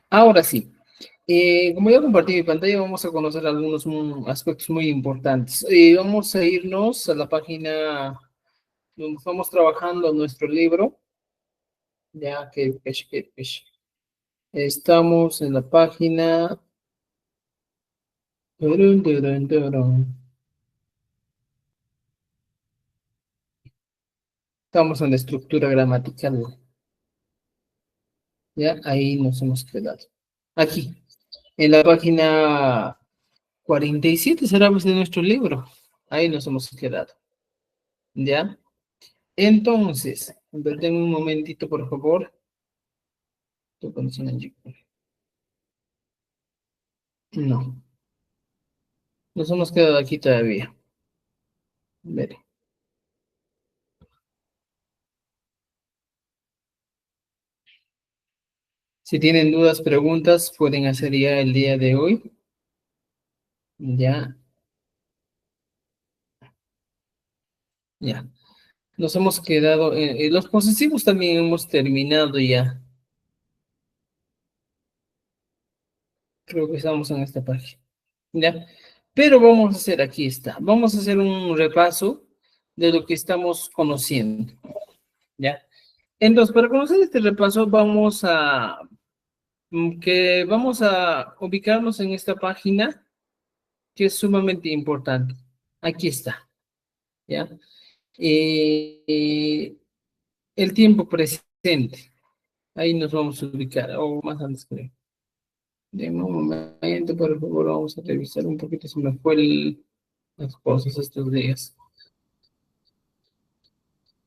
Ahora sí, como ya compartí mi pantalla, vamos a conocer algunos aspectos muy importantes. Vamos a irnos a la página donde estamos trabajando nuestro libro. Ya que estamos en la página. Turun, turun, turun. Estamos en la estructura gramatical. Ya, ahí nos hemos quedado. Aquí, en la página 47 será pues de nuestro libro. Ahí nos hemos quedado. ¿Ya? Entonces, denme un momentito, por favor. Tu conexión allí. No, nos hemos quedado aquí todavía. Ver. Si tienen dudas, preguntas, pueden hacer ya el día de hoy. Ya, ya. Nos hemos quedado, los posesivos también hemos terminado ya. Creo que estamos en esta página. ¿Ya? Pero vamos a hacer, aquí está, vamos a hacer un repaso de lo que estamos conociendo, ¿ya? Entonces, para conocer este repaso, vamos a ubicarnos en esta página que es sumamente importante. Aquí está, ¿ya? Eh, el tiempo presente, ahí nos vamos a ubicar, o más antes creo. De un momento, por favor, vamos a revisar un poquito, se me fue las cosas estos días.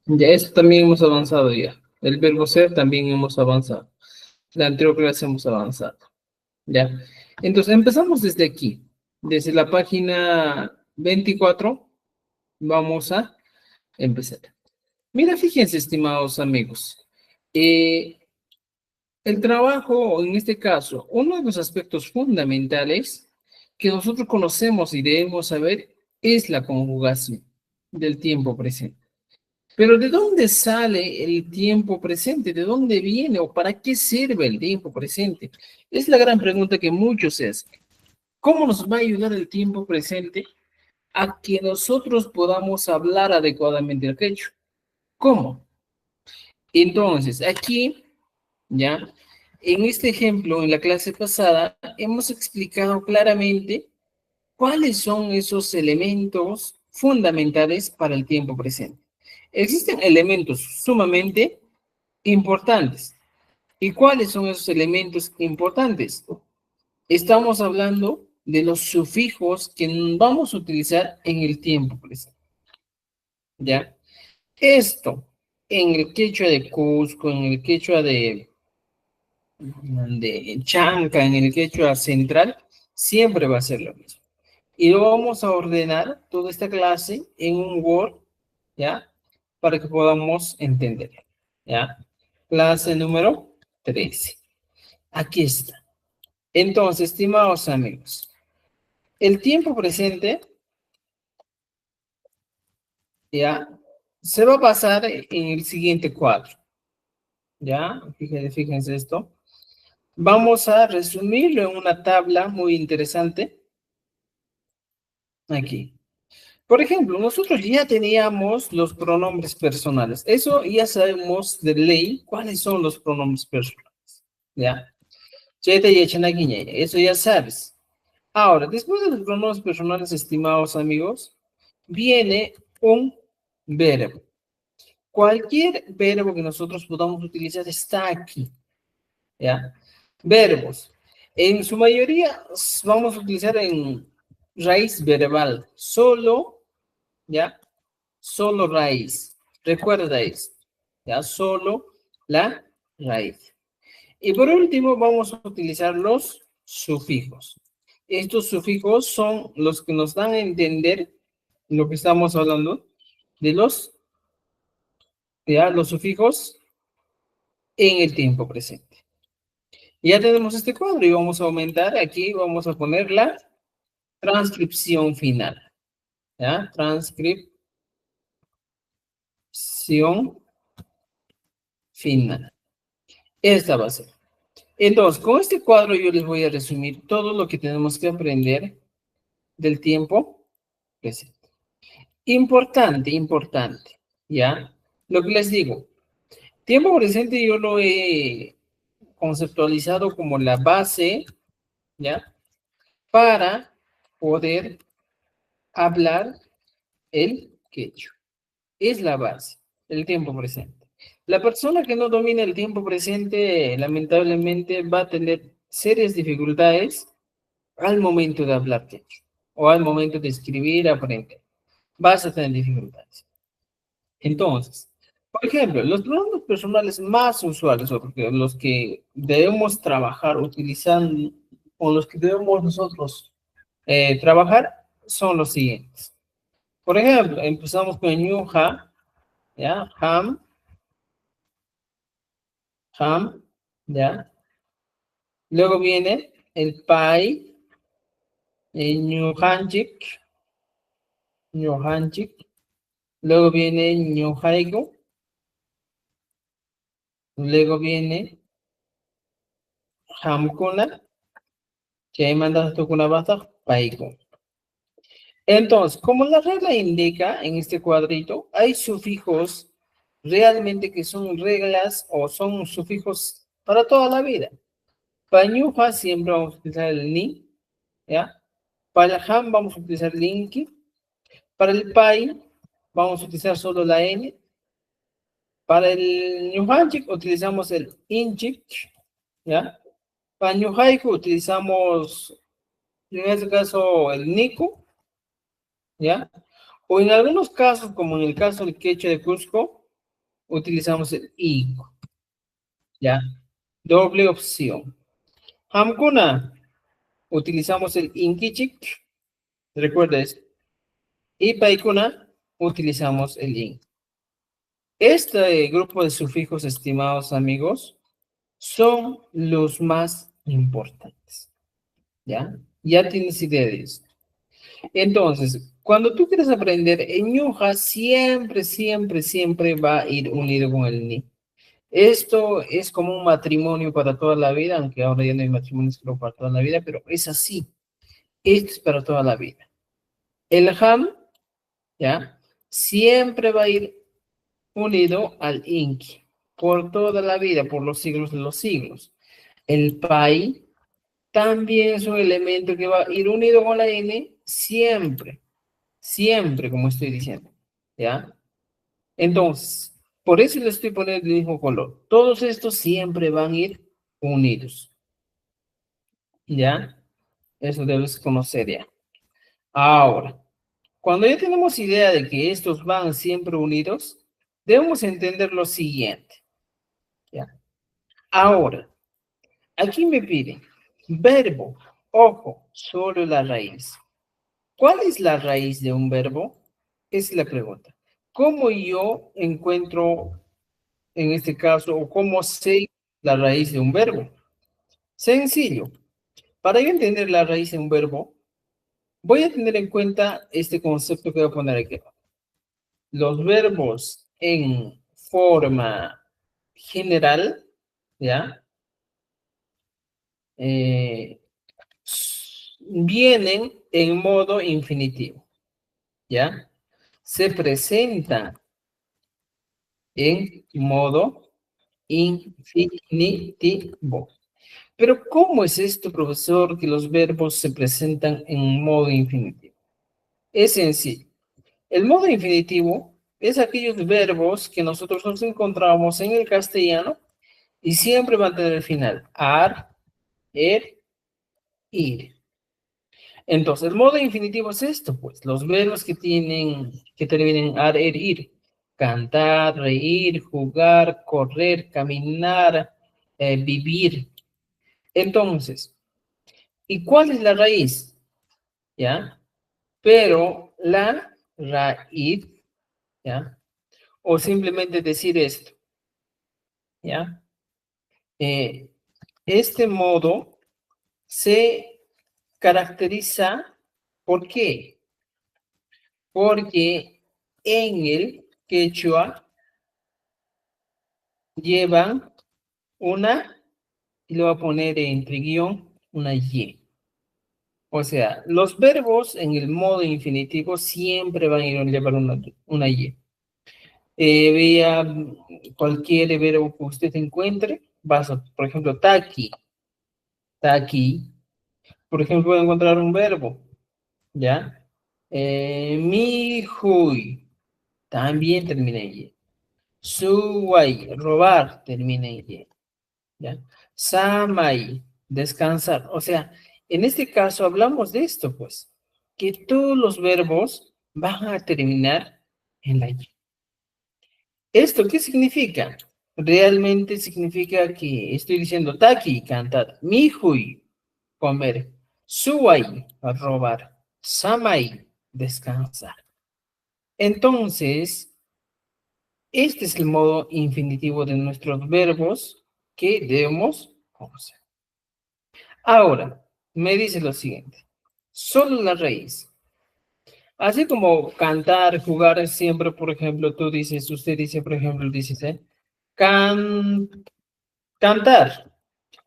Ya, eso también hemos avanzado ya. El verbo ser también hemos avanzado. La anterior clase hemos avanzado. Ya. Entonces, empezamos desde aquí. Desde la página 24, vamos a empezar. Mira, fíjense, estimados amigos. Eh, el trabajo, o en este caso, uno de los aspectos fundamentales que nosotros conocemos y debemos saber es la conjugación del tiempo presente. Pero ¿de dónde sale el tiempo presente? ¿De dónde viene o para qué sirve el tiempo presente? Es la gran pregunta que muchos se hacen. ¿Cómo nos va a ayudar el tiempo presente a que nosotros podamos hablar adecuadamente el quechua? ¿Cómo? Entonces, aquí, ya, en este ejemplo, en la clase pasada, hemos explicado claramente cuáles son esos elementos fundamentales para el tiempo presente. Existen elementos sumamente importantes. ¿Y cuáles son esos elementos importantes? Estamos hablando de los sufijos que vamos a utilizar en el tiempo presente. ¿Ya? Esto, en el quechua de Cusco, en el quechua de Chanca, en el quechua central, siempre va a ser lo mismo. Y lo vamos a ordenar toda esta clase en un Word, ¿ya? Para que podamos entender, ¿ya? Clase número 13. Aquí está. Entonces, estimados amigos, el tiempo presente ya se va a basar en el siguiente cuadro. Ya, fíjense esto. Vamos a resumirlo en una tabla muy interesante aquí. Por ejemplo, nosotros ya teníamos los pronombres personales. Eso ya sabemos de ley cuáles son los pronombres personales. Ya. Chete y echanaguiña, eso ya sabes. Ahora, después de los pronombres personales, estimados amigos, viene un verbo. Cualquier verbo que nosotros podamos utilizar está aquí, ¿ya? Verbos. En su mayoría vamos a utilizar en raíz verbal, solo, ¿ya? Solo raíz. Recuerda esto, ¿ya? Solo la raíz. Y por último vamos a utilizar los sufijos. Estos sufijos son los que nos dan a entender lo que estamos hablando de los sufijos en el tiempo presente. Ya tenemos este cuadro y vamos a aumentar aquí, vamos a poner la transcripción final. ¿Ya? Transcripción final. Esta va a ser. Entonces, con este cuadro yo les voy a resumir todo lo que tenemos que aprender del tiempo presente. Importante, importante, ¿ya? Lo que les digo, tiempo presente yo lo he conceptualizado como la base, ¿ya? Para poder hablar el quechua. Es la base, el tiempo presente. La persona que no domina el tiempo presente, lamentablemente, va a tener serias dificultades al momento de hablar quechua o al momento de escribir, aprender. Vas a tener dificultades. Entonces, por ejemplo, los pronombres personales más usuales o los que debemos trabajar utilizando o los que debemos nosotros trabajar son los siguientes. Por ejemplo, empezamos con ñuja, ¿ya? Ham, ¿ya? Luego viene el pai, el ñujanchik, ñujanchik. Luego viene ñujaigo. Luego viene hamkuna, que ahí mandas tu kuna basta, paigo. Entonces, como la regla indica en este cuadrito, hay sufijos realmente que son reglas o son sufijos para toda la vida. Para ñuja siempre vamos a utilizar el ni, ¿ya? Para el ham vamos a utilizar el inki. Para el pai vamos a utilizar solo la n. Para el ñujanchik utilizamos el inchik, ¿ya? Para ñujaiku utilizamos, en este caso, el niku, ¿ya? O en algunos casos, como en el caso del quechua de Cusco, utilizamos el ico, ¿ya? Doble opción. Hamkuna, utilizamos el inkichik, recuerda esto. Y paikuna, utilizamos el in. Este grupo de sufijos, estimados amigos, son los más importantes, ¿ya? Ya tienes idea de esto. Entonces, cuando tú quieres aprender, el ñuja siempre, siempre, siempre va a ir unido con el ni. Esto es como un matrimonio para toda la vida, aunque ahora ya no hay matrimonios solo para toda la vida, pero es así. Esto es para toda la vida. El ham, ¿ya? Siempre va a ir unido al inki por toda la vida, por los siglos de los siglos. El pai también es un elemento que va a ir unido con la n siempre, siempre, como estoy diciendo, ¿ya? Entonces, por eso le estoy poniendo el mismo color. Todos estos siempre van a ir unidos, ¿ya? Eso debes conocer ya. Ahora, cuando ya tenemos idea de que estos van siempre unidos, debemos entender lo siguiente, ¿ya? Ahora, aquí me pide verbo, ojo, solo la raíz. ¿Cuál es la raíz de un verbo? Esa es la pregunta. ¿Cómo yo encuentro, en este caso, o cómo sé la raíz de un verbo? Sencillo. Para yo entender la raíz de un verbo, voy a tener en cuenta este concepto que voy a poner aquí. Los verbos en forma general, ¿ya? Vienen en modo infinitivo, ¿ya? Se presenta en modo infinitivo. Pero ¿cómo es esto, profesor, que los verbos se presentan en modo infinitivo? Es sencillo. El modo infinitivo es aquellos verbos que nosotros nos encontramos en el castellano y siempre van a tener el final ar, er, ir. Entonces, el modo infinitivo es esto, pues, los verbos que terminen en ar, er, ir. Cantar, reír, jugar, correr, caminar, vivir. Entonces, ¿y cuál es la raíz? ¿Ya? Pero la raíz, ¿ya? O simplemente decir esto, ¿ya? Eh, este modo se caracteriza, ¿por qué? Porque en el quechua llevan una y le voy a poner entre guión una Y. O sea, los verbos en el modo infinitivo siempre van a ir a llevar una Y. Vea cualquier verbo que usted encuentre, vas a, por ejemplo, taqui, taqui. Por ejemplo, voy a encontrar un verbo, ¿ya? Mi hui, también termina en Y. Suwai, robar, termina en Y. ¿Ya? Samai, descansar. O sea, en este caso hablamos de esto, pues, que todos los verbos van a terminar en la Y. ¿Esto qué significa? Realmente significa que estoy diciendo taki, cantar, mihui, comer, suai, robar, samai, descansar. Entonces, este es el modo infinitivo de nuestros verbos que debemos conocer. Ahora, me dice lo siguiente. Solo la raíz. Así como cantar, jugar, siempre, por ejemplo, tú dices, usted dice, por ejemplo, dices, can, cantar.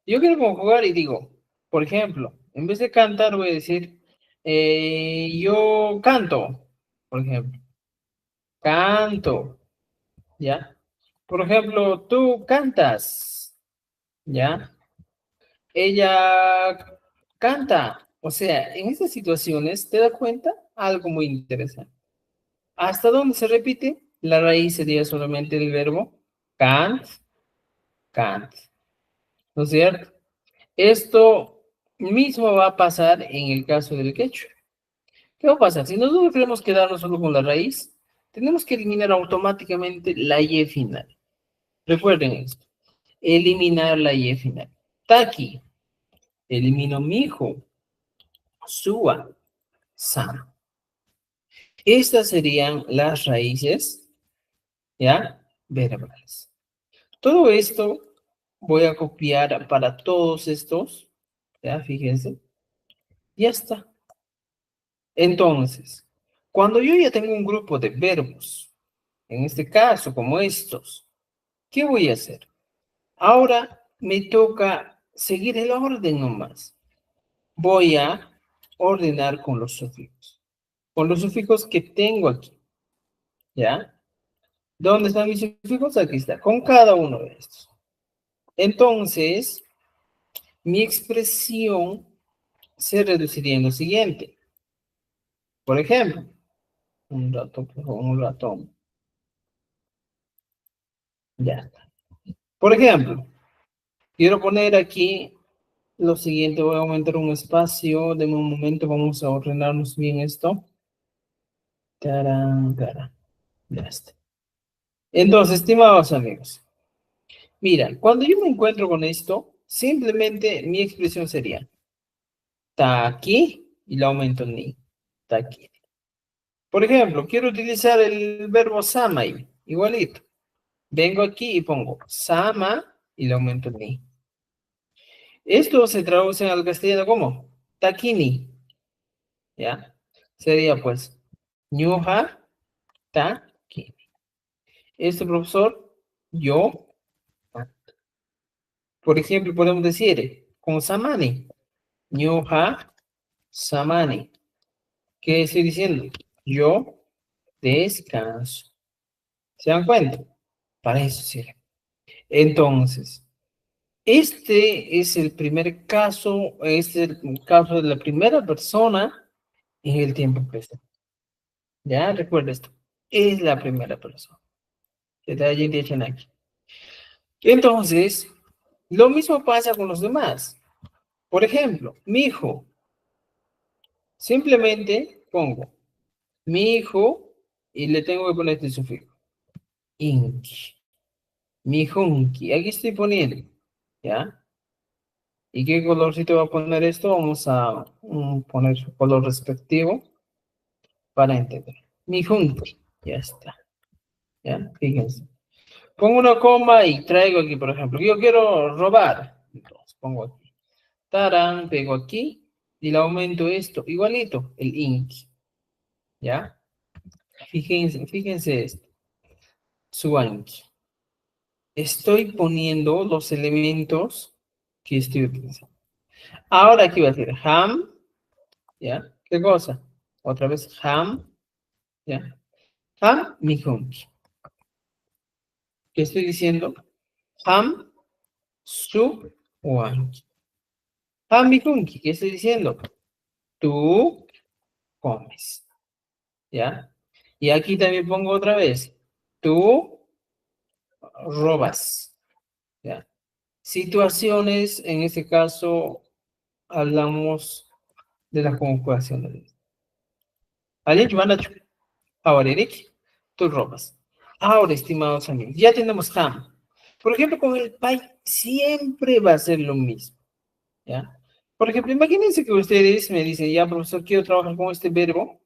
Yo quiero conjugar y digo, por ejemplo, en vez de cantar voy a decir, yo canto, por ejemplo, canto, ¿ya? Por ejemplo, tú cantas, ¿ya? Ella canta. O sea, en estas situaciones, ¿te das cuenta? Algo muy interesante. ¿Hasta dónde se repite? La raíz sería solamente el verbo cant, cant. ¿No es cierto? Esto mismo va a pasar en el caso del quechua. ¿Qué va a pasar? Si nosotros queremos quedarnos solo con la raíz, tenemos que eliminar automáticamente la Y final. Recuerden esto. Eliminar la Y final. Taki. Elimino mi hijo. Sua. Sam. Estas serían las raíces, ¿ya? Verbales. Todo esto voy a copiar para todos estos, ¿ya? Fíjense. Ya está. Entonces, cuando yo ya tengo un grupo de verbos, en este caso, como estos, ¿qué voy a hacer? Ahora me toca seguir el orden nomás. Voy a ordenar con los sufijos. Con los sufijos que tengo aquí, ¿ya? ¿Dónde están mis sufijos? Aquí está, con cada uno de estos. Entonces, mi expresión se reduciría en lo siguiente. Por ejemplo, un ratón, por favor, un ratón. Ya está. Por ejemplo, quiero poner aquí lo siguiente, voy a aumentar un espacio, de un momento vamos a ordenarnos bien esto. Tarán, tarán. Ya está. Entonces, estimados amigos, mira, cuando yo me encuentro con esto, simplemente mi expresión sería, está aquí y lo aumento en ni, está aquí. Por ejemplo, quiero utilizar el verbo samai, igualito. Vengo aquí y pongo sama y le aumento en ni. Esto se traduce al castellano como taquini, ¿ya? Sería pues, ñuja, taquini. Este profesor, yo, por ejemplo, podemos decir con samani, ñuja, samani. ¿Qué estoy diciendo? Yo descanso. ¿Se dan cuenta? Para eso sirve. Entonces, este es el primer caso, este es el caso de la primera persona en el tiempo presente. Ya, recuerda esto. Es la primera persona. Detalle de aquí. Entonces, lo mismo pasa con los demás. Por ejemplo, mi hijo. Simplemente pongo mi hijo y le tengo que poner este sufijo. Inki. Mi junki. Aquí estoy poniendo. ¿Ya? ¿Y qué colorcito va a poner esto? Vamos a poner su color respectivo para entender. Mi junki. Ya está. ¿Ya? Fíjense. Pongo una coma y traigo aquí, por ejemplo. Yo quiero robar. Entonces pongo aquí. Tarán, pego aquí y le aumento esto. Igualito, el inki. ¿Ya? Fíjense esto. Suanki. Estoy poniendo los elementos que estoy utilizando. Ahora aquí va a decir ham, ¿ya? ¿Qué cosa? Otra vez ham, ¿ya? Ham mihunki. ¿Qué estoy diciendo? Ham su wanki. Ham mihunki, ¿qué estoy diciendo? Tú comes, ¿ya? Y aquí también pongo otra vez. Tú robas, ¿ya? Situaciones, en este caso, hablamos de la conjugación. Alik, Manachu, ahora Eric, tú robas. Ahora, estimados amigos, ya tenemos ham. Por ejemplo, con el pay siempre va a ser lo mismo, ¿ya? Por ejemplo, imagínense que ustedes me dicen, ya, profesor, quiero trabajar con este verbo,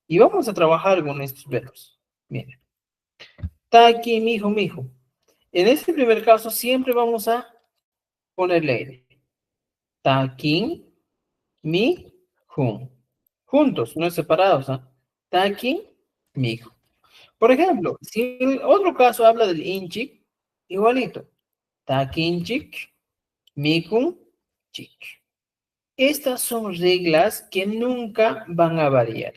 y vamos a trabajar con estos verbos. Miren, taki, mijo, mijo. En este primer caso, siempre vamos a ponerle N. Takin, mi, jun. Juntos, no separados, ¿ah? Takin, mi, jun. Por ejemplo, si el otro caso habla del inchik, igualito. Takinchik, mikun, chik. Estas son reglas que nunca van a variar.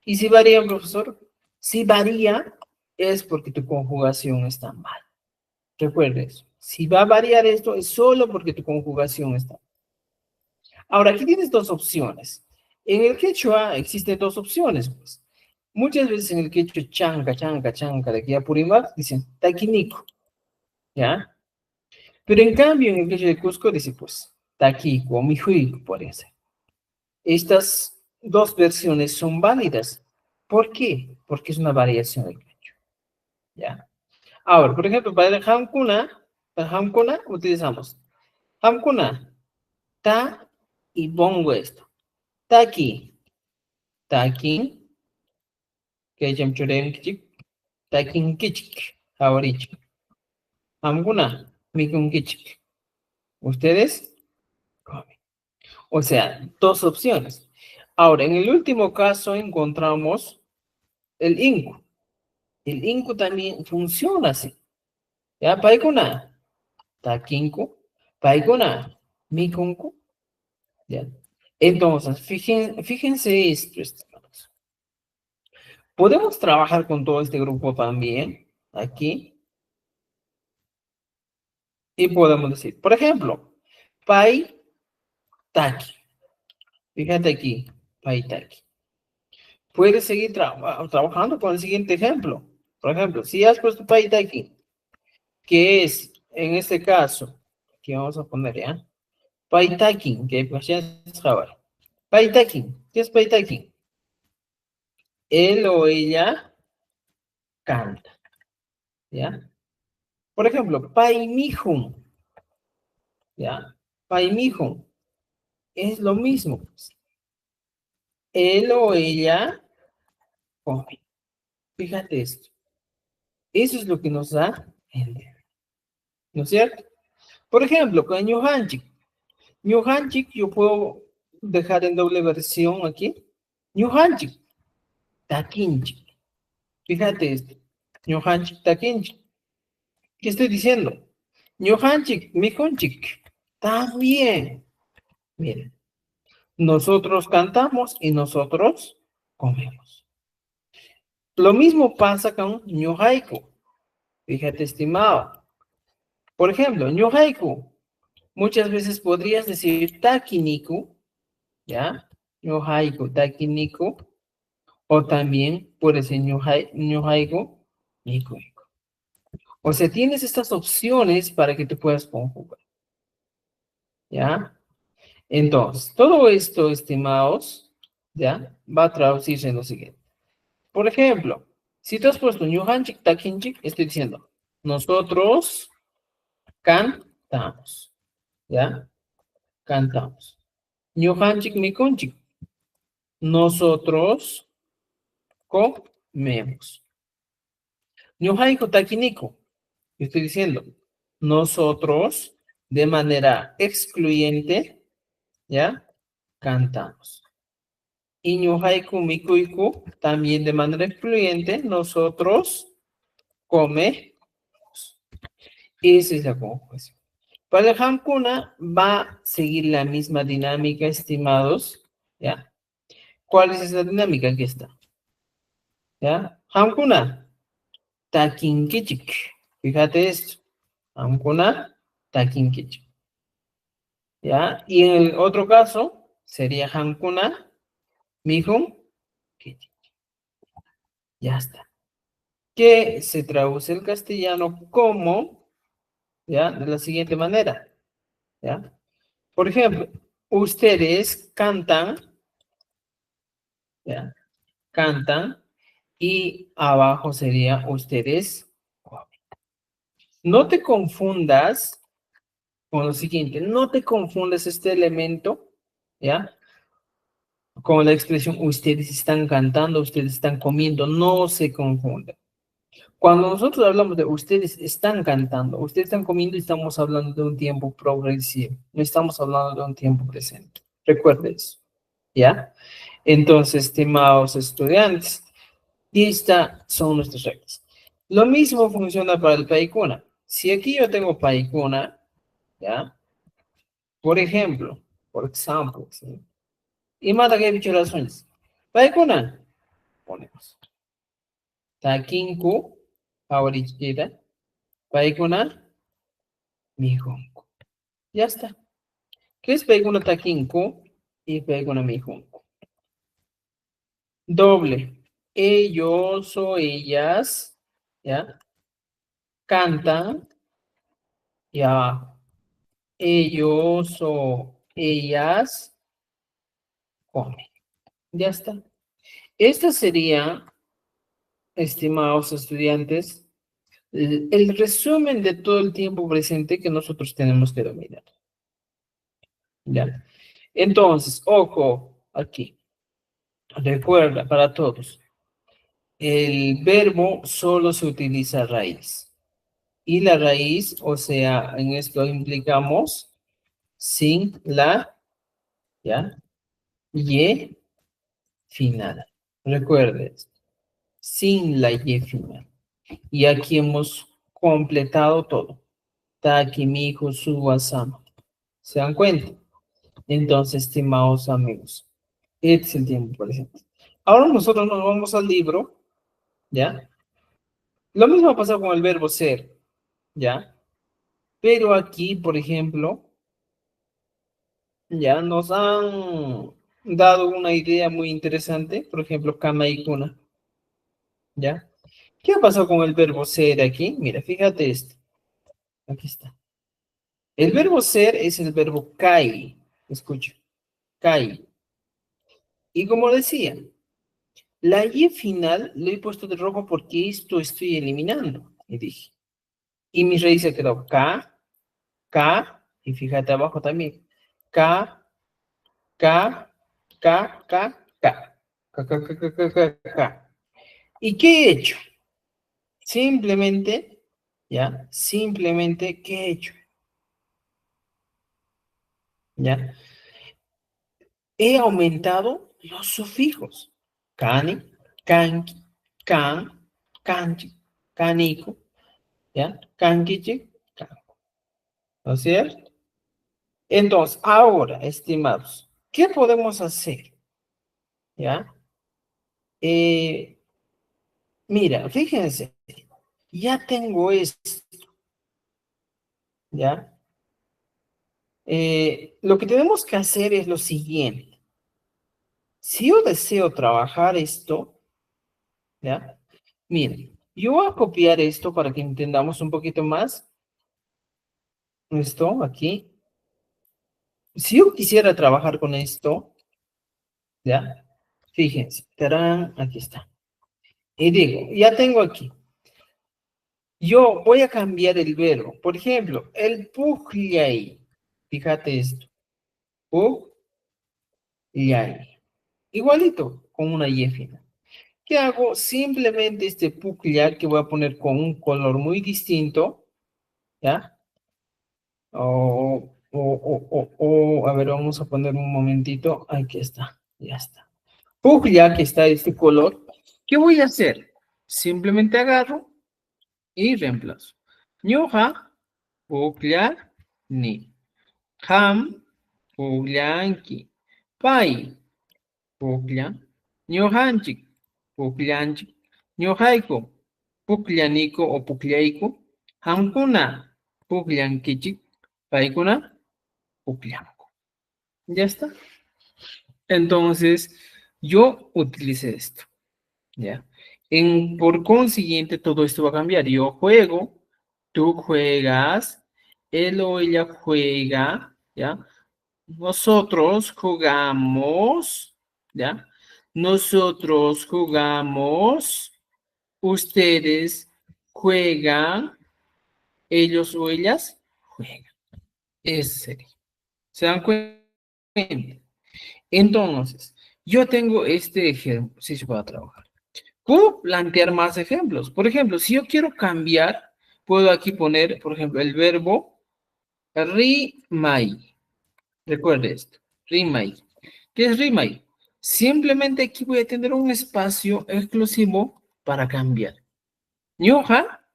¿Y si varía, profesor? Si varía, es porque tu conjugación está mal. Recuerda eso. Si va a variar esto, es solo porque tu conjugación está mal. Ahora, aquí tienes dos opciones. En el quechua existen dos opciones, pues. Muchas veces en el quechua chanca, chanca, chanca, de aquí a Purimar, dicen taquinico, ¿ya? Pero en cambio en el quechua de Cusco dice, pues, taquico o mijuico, podría ser. Estas dos versiones son válidas. ¿Por qué? Porque es una variación del quechua, ¿ya? Ahora, por ejemplo, para el hamkuna utilizamos hamkuna, ta y pongo esto. Taki, takin, que churem kichik, takin kichik, ahorita. Hamkuna, mikun kichik. Ustedes comen. O sea, dos opciones. Ahora, en el último caso encontramos el inku. El inku también funciona así. ¿Ya? Paikuna, takinku, paikuna, mikunku. ¿Ya? Entonces, fíjense esto, estimados. Podemos trabajar con todo este grupo también, aquí, y podemos decir, por ejemplo, pai, taki. Fíjate aquí, pai, taki. Puedes seguir trabajando con el siguiente ejemplo. Por ejemplo, si has puesto pai, taki, que es, en este caso, aquí vamos a poner, ¿ya? Pai, taki, que es Javar. Pai, taki, ¿qué es pai, taki? Él o ella canta, ¿ya? Por ejemplo, pai mijun, ¿ya? Pai mijun, es lo mismo. Él o ella come. Fíjate esto. Eso es lo que nos da entender, ¿no es cierto? Por ejemplo, con ñuhanchik. Ñuhanchik yo puedo dejar en doble versión aquí. Ñuhanchik, takinchik. Fíjate esto. Ñuhanchik, takinchik. ¿Qué estoy diciendo? Ñuhanchik, mijunchik. También. Miren. Nosotros cantamos y nosotros comemos. Lo mismo pasa con ñuhaiku. Fíjate, estimado. Por ejemplo, ñuhaiku. Muchas veces podrías decir takiniku, ¿ya? Ñuhaiku, takiniku. O también puedes decir ñuhaiku, nikuiku. O sea, tienes estas opciones para que tú puedas conjugar. ¿Ya? Entonces, todo esto, estimados, ¿ya? Va a traducirse en lo siguiente. Por ejemplo, si tú has puesto ñuhanchik, takinchik, estoy diciendo, nosotros cantamos, ¿ya? Cantamos. Ñuhanchik, mikunchik, nosotros comemos. Ñuhaiku, takiniku, estoy diciendo, nosotros de manera excluyente, ¿ya? Cantamos. Y ñuhaiku, mikuiku, también de manera excluyente, nosotros comemos. Esa es la conjugación. Para el Hamkuna va a seguir la misma dinámica, estimados, ¿ya? ¿Cuál es esa dinámica? Aquí está, ¿ya? Hamkuna, takinkichik. Fíjate esto. Hamkuna, takinkichik. ¿Ya? Y en el otro caso, sería Hamkuna, mihun, kichik. Ya está. Que se traduce el castellano como, ¿ya? De la siguiente manera, ¿ya? Por ejemplo, ustedes cantan, ¿ya? Cantan, y abajo sería ustedes comen. No te confundas con lo siguiente, no te confundas este elemento, ¿ya? Con la expresión ustedes están cantando, ustedes están comiendo, no se confunda. Cuando nosotros hablamos de ustedes están cantando, ustedes están comiendo, estamos hablando de un tiempo progresivo, no estamos hablando de un tiempo presente. Recuerden eso, ¿ya? Entonces, estimados estudiantes, y estas son nuestras reglas. Lo mismo funciona para el paikuna. Si aquí yo tengo paikuna, ¿ya? Por ejemplo, ¿sí? Y mata que he dicho las uñas. Paikuna, ponemos. Takinku, ahorita. Paikuna, mijunku. Ya está. ¿Qué es paikuna takinku y paikuna mijunku? Doble. Ellos o ellas, ¿ya? Cantan y abajo. Ellos o ellas comen. Ya está. Esta sería, estimados estudiantes, el resumen de todo el tiempo presente que nosotros tenemos que dominar. ¿Ya? Entonces, ojo, aquí. Recuerda, para todos, el verbo solo se utiliza raíz. Y la raíz, o sea, en esto implicamos sin la, ¿ya? Y final. Recuerden, sin la y final. Y aquí hemos completado todo. Taki, mi hijo, su WhatsApp. ¿Se dan cuenta? Entonces, estimados amigos, este es el tiempo presente. Ahora nosotros nos vamos al libro, ¿ya? Lo mismo ha pasado con el verbo ser, ¿ya? Pero aquí, por ejemplo, ya nos han dado una idea muy interesante, por ejemplo, kama y kuna, ¿ya? ¿Qué ha pasado con el verbo ser aquí? Mira, fíjate esto. Aquí está. El verbo ser es el verbo kai. Escucha, kai. Y como decía, la y final lo he puesto de rojo porque esto estoy eliminando. Y dije. Y mi raíz se quedó K, K, y fíjate abajo también. K, K, K, K, K. K, K, K, K, K, K, K. ¿Y qué he hecho? Simplemente, ¿ya? Simplemente, ¿qué he hecho? ¿Ya? He aumentado los sufijos. Cani, canqui, can, canchi, canico, ¿ya? Canquichi, canco. ¿No es cierto? Entonces, ahora, estimados, ¿qué podemos hacer? ¿Ya? Eh, mira, fíjense, ya tengo esto, ¿ya? Lo que tenemos que hacer es lo siguiente. Si yo deseo trabajar esto, ¿ya? Miren, yo voy a copiar esto para que entendamos un poquito más. Esto aquí. Si yo quisiera trabajar con esto, ¿ya? Fíjense, tarán, aquí está. Y digo, ya tengo aquí. Yo voy a cambiar el verbo. Por ejemplo, el pugliai. Fíjate esto. Pugliai. Igualito, con una y final. ¿Qué hago? Simplemente este pugliai que voy a poner con un color muy distinto. ¿Ya? A ver, vamos a poner un momentito. Aquí está. Ya está. Puglia, que está este color. ¿Qué voy a hacer? Simplemente agarro y reemplazo. Ñoja, puglia, ni. Ham, pukllanki. Pay, puklla. Ñuqanchik, pukllanchik. Ñuqayku, pukllaniko o pukllayku. Hamkuna, pukllankichik. Paykuna, pukllanku. ¿Ya está? Entonces, yo utilicé esto, ¿ya? Por consiguiente, todo esto va a cambiar. Yo juego, tú juegas, él o ella juega, ¿ya? Nosotros jugamos, ¿ya? Nosotros jugamos, ustedes juegan, ellos o ellas juegan. Ese sería. ¿Se dan cuenta? Entonces, yo tengo este ejemplo, si se puede trabajar. Puedo plantear más ejemplos. Por ejemplo, si yo quiero cambiar, puedo aquí poner, por ejemplo, el verbo rimai. Recuerde esto, rimai. ¿Qué es rimai? Simplemente aquí voy a tener un espacio exclusivo para cambiar. Ñoja,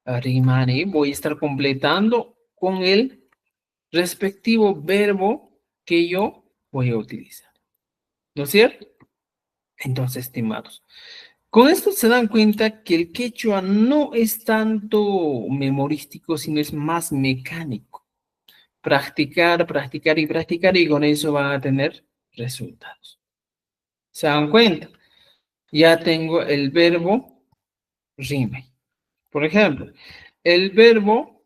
rimani, voy a estar completando con el respectivo verbo que yo voy a utilizar. ¿No es cierto? Entonces, estimados, con esto se dan cuenta que el quechua no es tanto memorístico, sino es más mecánico. Practicar, practicar y practicar y con eso van a tener resultados. ¿Se dan cuenta? Ya tengo el verbo rime. Por ejemplo, el verbo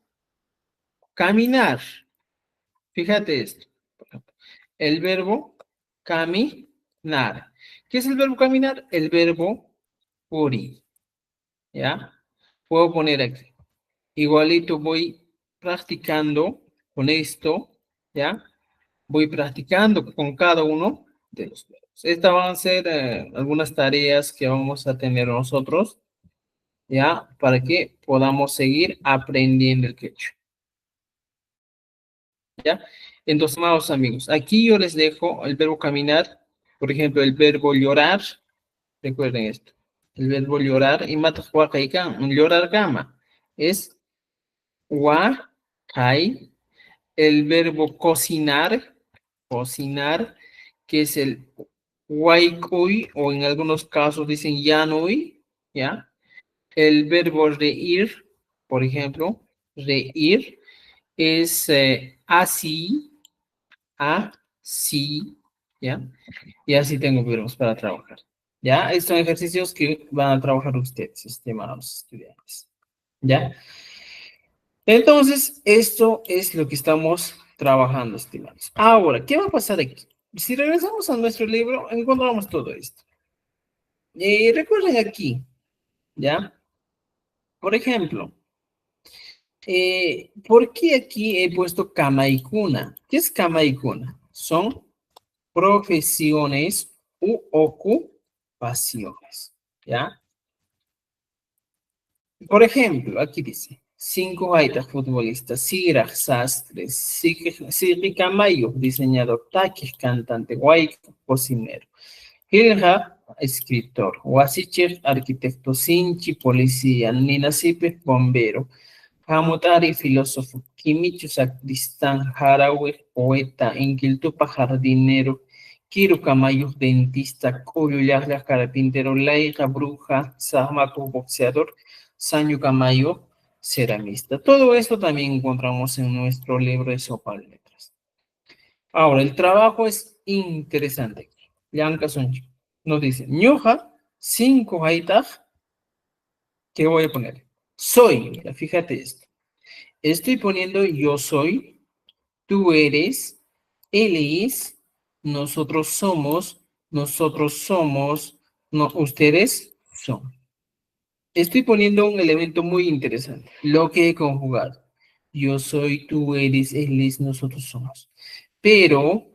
caminar. Fíjate esto. El verbo caminar. ¿Qué es el verbo caminar? El verbo uri. ¿Ya? Puedo poner aquí. Igualito voy practicando con esto, ¿ya? Voy practicando con cada uno de los verbos. Estas van a ser algunas tareas que vamos a tener nosotros, ¿ya? Para que podamos seguir aprendiendo el quechua, ¿ya? Entonces, amados amigos, aquí yo les dejo el verbo caminar, por ejemplo, el verbo llorar, recuerden esto, el verbo llorar, y mata llorar gama, es Kai, el verbo cocinar, cocinar, que es el waikui, o en algunos casos dicen yanui, ¿ya? El verbo reír, por ejemplo, reír, es así, así, ¿ya? Y así tengo verbos para trabajar. ¿Ya? Estos son ejercicios que van a trabajar ustedes, estimados estudiantes. ¿Ya? Entonces, esto es lo que estamos trabajando, estimados. Ahora, ¿qué va a pasar aquí? Si regresamos a nuestro libro, encontramos todo esto. Recuerden aquí, ¿ya? Por ejemplo, ¿por qué aquí he puesto cama y cuna? ¿Qué es cama y cuna? Son profesiones u ocupaciones, ¿ya? Por ejemplo, aquí dice, cinco gaitas futbolistas, Siraj, sastre, Siri Camayo, diseñador, Takis, cantante, Waiko, cocinero, Hilja, escritor, Wasichir, arquitecto, Sinchi, policía, Nina Sipe, bombero, Hamutari, filósofo, Kimichu, sacristán, Harawe, poeta, Inquiltupa, jardinero, Kiru Camayo, dentista, Cuyuyagla, carpintero, Laija, bruja, Sahmaku, boxeador, Sanyu Camayo, ceramista. Todo esto también encontramos en nuestro libro de sopa de letras. Ahora, el trabajo es interesante. Yanka Sonchi nos dice, Ñoja, cinco haitaj, ¿qué voy a poner? Soy, mira, fíjate esto. Estoy poniendo yo soy, tú eres, él es, nosotros somos, no, ustedes son. Estoy poniendo un elemento muy interesante, lo que he conjugado. Yo soy, tú eres, él es, nosotros somos. Pero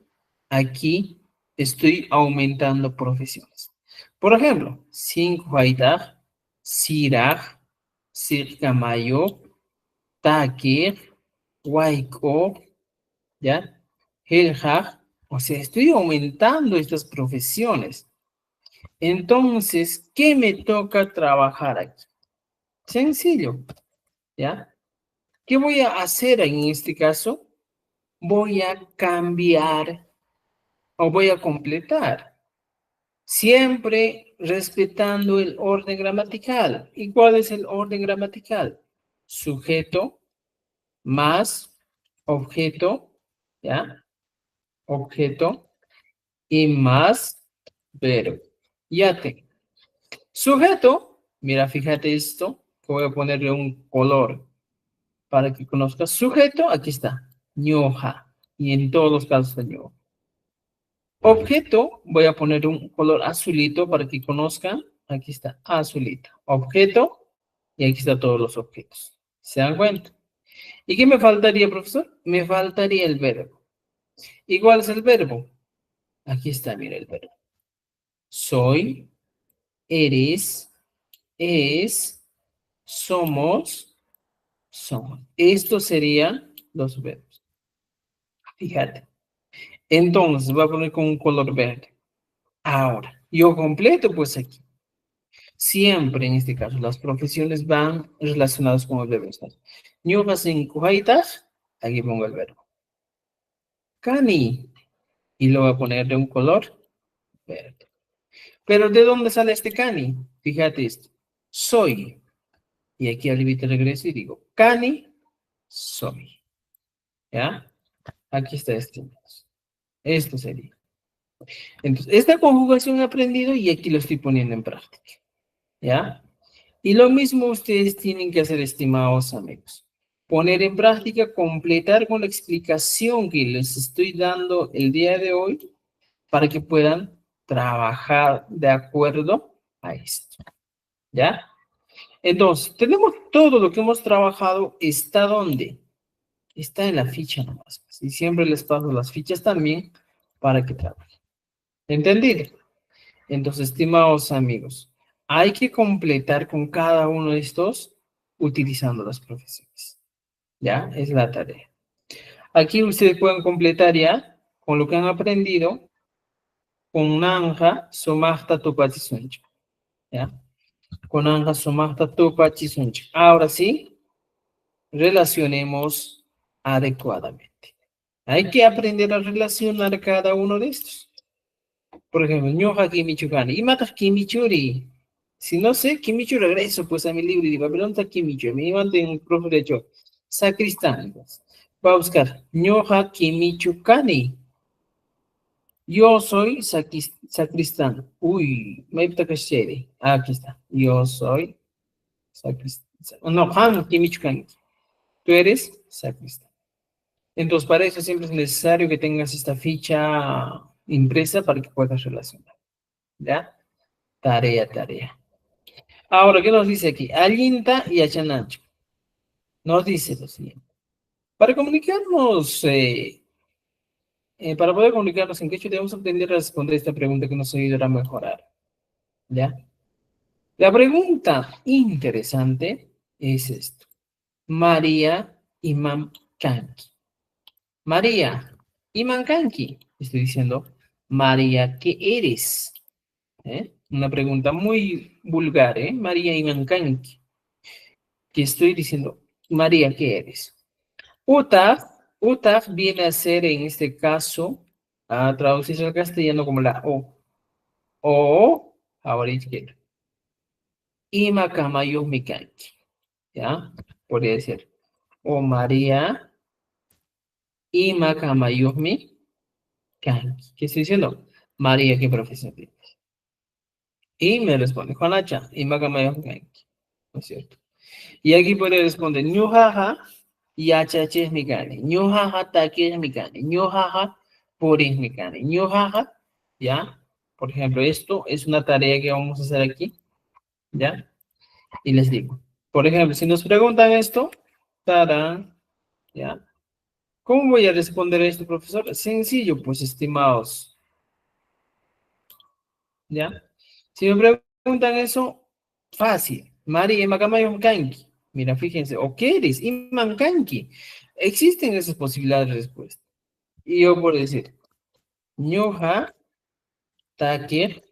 aquí estoy aumentando profesiones. Por ejemplo, Sinhuaydag, Siraj, Sirkamayo, Takir, Waiko, ¿ya? Helhag. O sea, estoy aumentando estas profesiones. Entonces, ¿qué me toca trabajar aquí? Sencillo, ¿ya? ¿Qué voy a hacer en este caso? voy a cambiar o voy a completar, siempre respetando el orden gramatical. ¿Y cuál es el orden gramatical? Sujeto más objeto, ¿ya? Objeto y más verbo. Ya te. Sujeto, mira, fíjate esto, que voy a ponerle un color para que conozcas. Sujeto, aquí está, ñoja, y en todos los casos de ñoja. Objeto, voy a poner un color azulito para que conozcan. Aquí está, azulito. Objeto, y aquí están todos los objetos. ¿Se dan cuenta? ¿Y qué me faltaría, profesor? Me faltaría el verbo. ¿Y cuál es el verbo? Aquí está, mira el verbo. Soy, eres, es, somos, somos. Estos serían los verbos. Fíjate. Entonces, voy a poner con un color verde. Ahora, yo completo, pues aquí. Siempre en este caso, las profesiones van relacionadas con el verbo estar. Ñuqas en kujaitas, aquí pongo el verbo. Cani, y lo voy a poner de un color verde. Pero ¿de dónde sale este cani? Fíjate esto. Soy. Y aquí al límite regreso y digo, cani, soy. ¿Ya? Aquí está este. Esto sería. Entonces, esta conjugación he aprendido y aquí lo estoy poniendo en práctica. ¿Ya? Y lo mismo ustedes tienen que hacer, estimados amigos. Poner en práctica, completar con la explicación que les estoy dando el día de hoy para que puedan trabajar de acuerdo a esto. ¿Ya? Entonces, tenemos todo lo que hemos trabajado. ¿Está dónde? Está en la ficha nomás. Y siempre les paso las fichas también para que trabajen. ¿Entendido? Entonces, estimados amigos, hay que completar con cada uno de estos utilizando las profesiones. ¿Ya? Es la tarea. Aquí ustedes pueden completar ya con lo que han aprendido con Nanja, Somachta, Tupachi, Suncho. ¿Ya? Con Nanja, Somachta, Tupachi, Suncho. Ahora sí, relacionemos adecuadamente. Hay que aprender a relacionar cada uno de estos. Por ejemplo, ñoja kimichukani. Y matas kimichuri. Si no sé, kimichu regreso pues a mi libro y digo, ¿pero dónde está kimichu? Me iban de un profe de hecho, sacristán. Pues. Va a buscar ñoja kimichukani. Yo soy sacristán. Uy, me he aquí está. Yo soy sacristán. No, han kimichukani. Tú eres sacristán. Entonces, para eso siempre es necesario que tengas esta ficha impresa para que puedas relacionar. ¿Ya? Tarea, tarea. Ahora, ¿qué nos dice aquí? Allinta y Achanancho. Nos dice lo siguiente. Para comunicarnos, para poder comunicarnos en quechua, debemos aprender a responder esta pregunta que nos ayudará a mejorar. ¿Ya? La pregunta interesante es esto. María Imam Kanki. María Imam Kanki. Estoy diciendo, María, ¿qué eres? Una pregunta muy vulgar, ¿eh? María Imam Kanki. Que estoy diciendo, María, ¿qué eres? UTAF, UTAF viene a ser en este caso, a traducirse al castellano como la O. O, ahora izquierda. Ima Kamayo Mikanki. ¿Ya? Podría decir. O María, Ima Kamayo Mikanki. ¿Qué estoy diciendo? María, ¿qué profesión tienes? Y me responde, Juanacha, Ima Kamayo Mikanki. ¿No es cierto? Y aquí puede responder, ñujaja, yachache es mi gane, ñujaja, taque es mi gane, ñujaja, por es mi gane, ñujaja, ¿ya? Por ejemplo, esto es una tarea que vamos a hacer aquí, ¿ya? Y les digo, por ejemplo, si nos preguntan esto, tarán, ¿ya? ¿Cómo voy a responder a esto, profesor? Sencillo, pues, estimados, ¿ya? Si me preguntan eso, fácil. Mari, Macamayo Kanki. Mira, fíjense, o qué eres, Imam Kanki. Existen esas posibilidades de respuesta. Y yo por decir, Ñoja Taker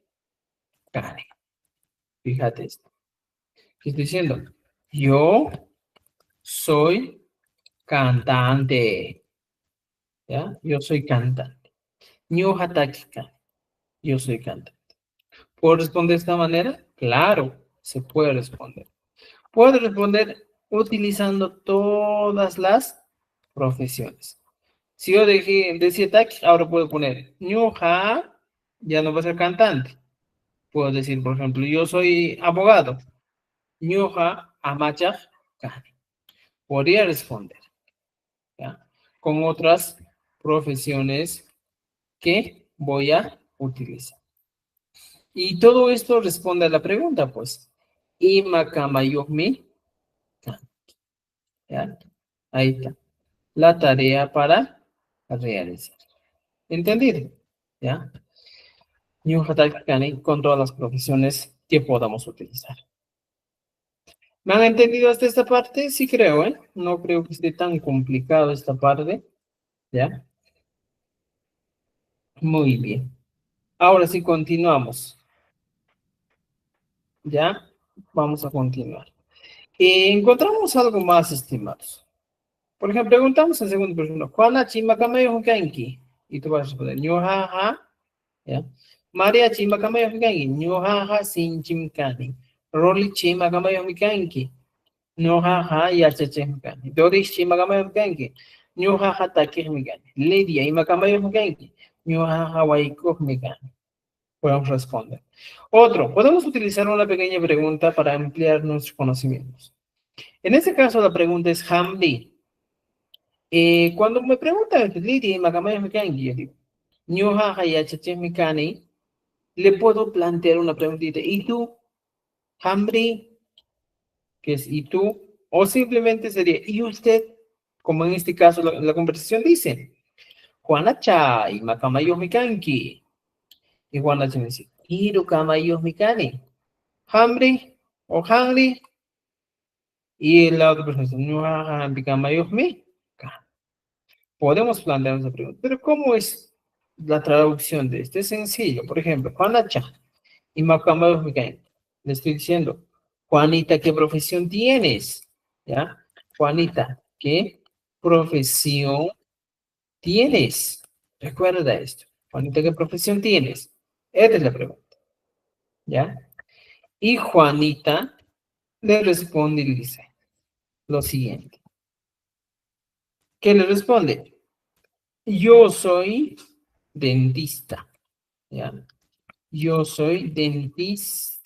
Kane. Fíjate esto. ¿Qué estoy diciendo? Yo soy cantante. ¿ya? Yo soy cantante. Ñuqa taki kani. Yo soy cantante. ¿Puedo responder de esta manera? Claro, se puede responder. Puedo responder utilizando todas las profesiones. Si yo decía taki, ahora puedo poner ñuqa, ya no va a ser cantante. Puedo decir, por ejemplo, yo soy abogado. Ñuqa amachaq kani. Podría responder, ¿ya? Con otras profesiones que voy a utilizar. Y todo esto responde a la pregunta, pues. Ima kamayuqmi kan, ¿ya? Ahí está. La tarea para realizar. ¿Entendido? ¿Ya? Ñuqa taki kani con todas las profesiones que podamos utilizar. ¿Me han entendido hasta esta parte? Sí creo, ¿eh? No creo que esté tan complicado esta parte, ¿ya? Muy bien. Ahora sí continuamos, ¿ya? Vamos a continuar. Encontramos algo más, estimados. Por ejemplo, preguntamos en segundo persona, Juana chimacamayo hukanki. Y tú vas a responder, ñujaja, ¿ya? María chimacamayo hukanki, ñujaja sin chimkani. Roli chimacamayo hukanki, ñujaja yachache hukanki. Doris chimacamayo hukanki, ñujaja taki hukanki. Lidia imacamayo hukanki, ñujaja waiko hukanki. Podemos responder. Otro, podemos utilizar una pequeña pregunta para ampliar nuestros conocimientos. En este caso, la pregunta es Hamdi. Cuando me preguntan, Lidia, Magamaya Mikangi, yo digo, Ñuja Hayachache Mikani, le puedo plantear una preguntita. ¿Y tú, Hamdi? ¿Qué es ¿y tú? O simplemente sería, ¿y usted? Como en este caso la conversación dice, Juanacha y Macamayo Mikanki. Y Juanacha me dice, Hiru Kamayo Mikani. Hamdi o Hungry. Y la otra persona dice, Ñuja Mikamayo Mikani. Podemos plantear esa pregunta, pero ¿cómo es la traducción de este? Es sencillo. Por ejemplo, Juanacha y Macamayo Mikain. Le estoy diciendo, Juanita, ¿qué profesión tienes? ¿Ya? Juanita, ¿qué profesión tienes? Recuerda esto. Juanita, ¿qué profesión tienes? Esta es la pregunta. ¿Ya? Y Juanita le responde y le dice lo siguiente. ¿Qué le responde? Yo soy dentista. ¿Ya? Yo soy dentista.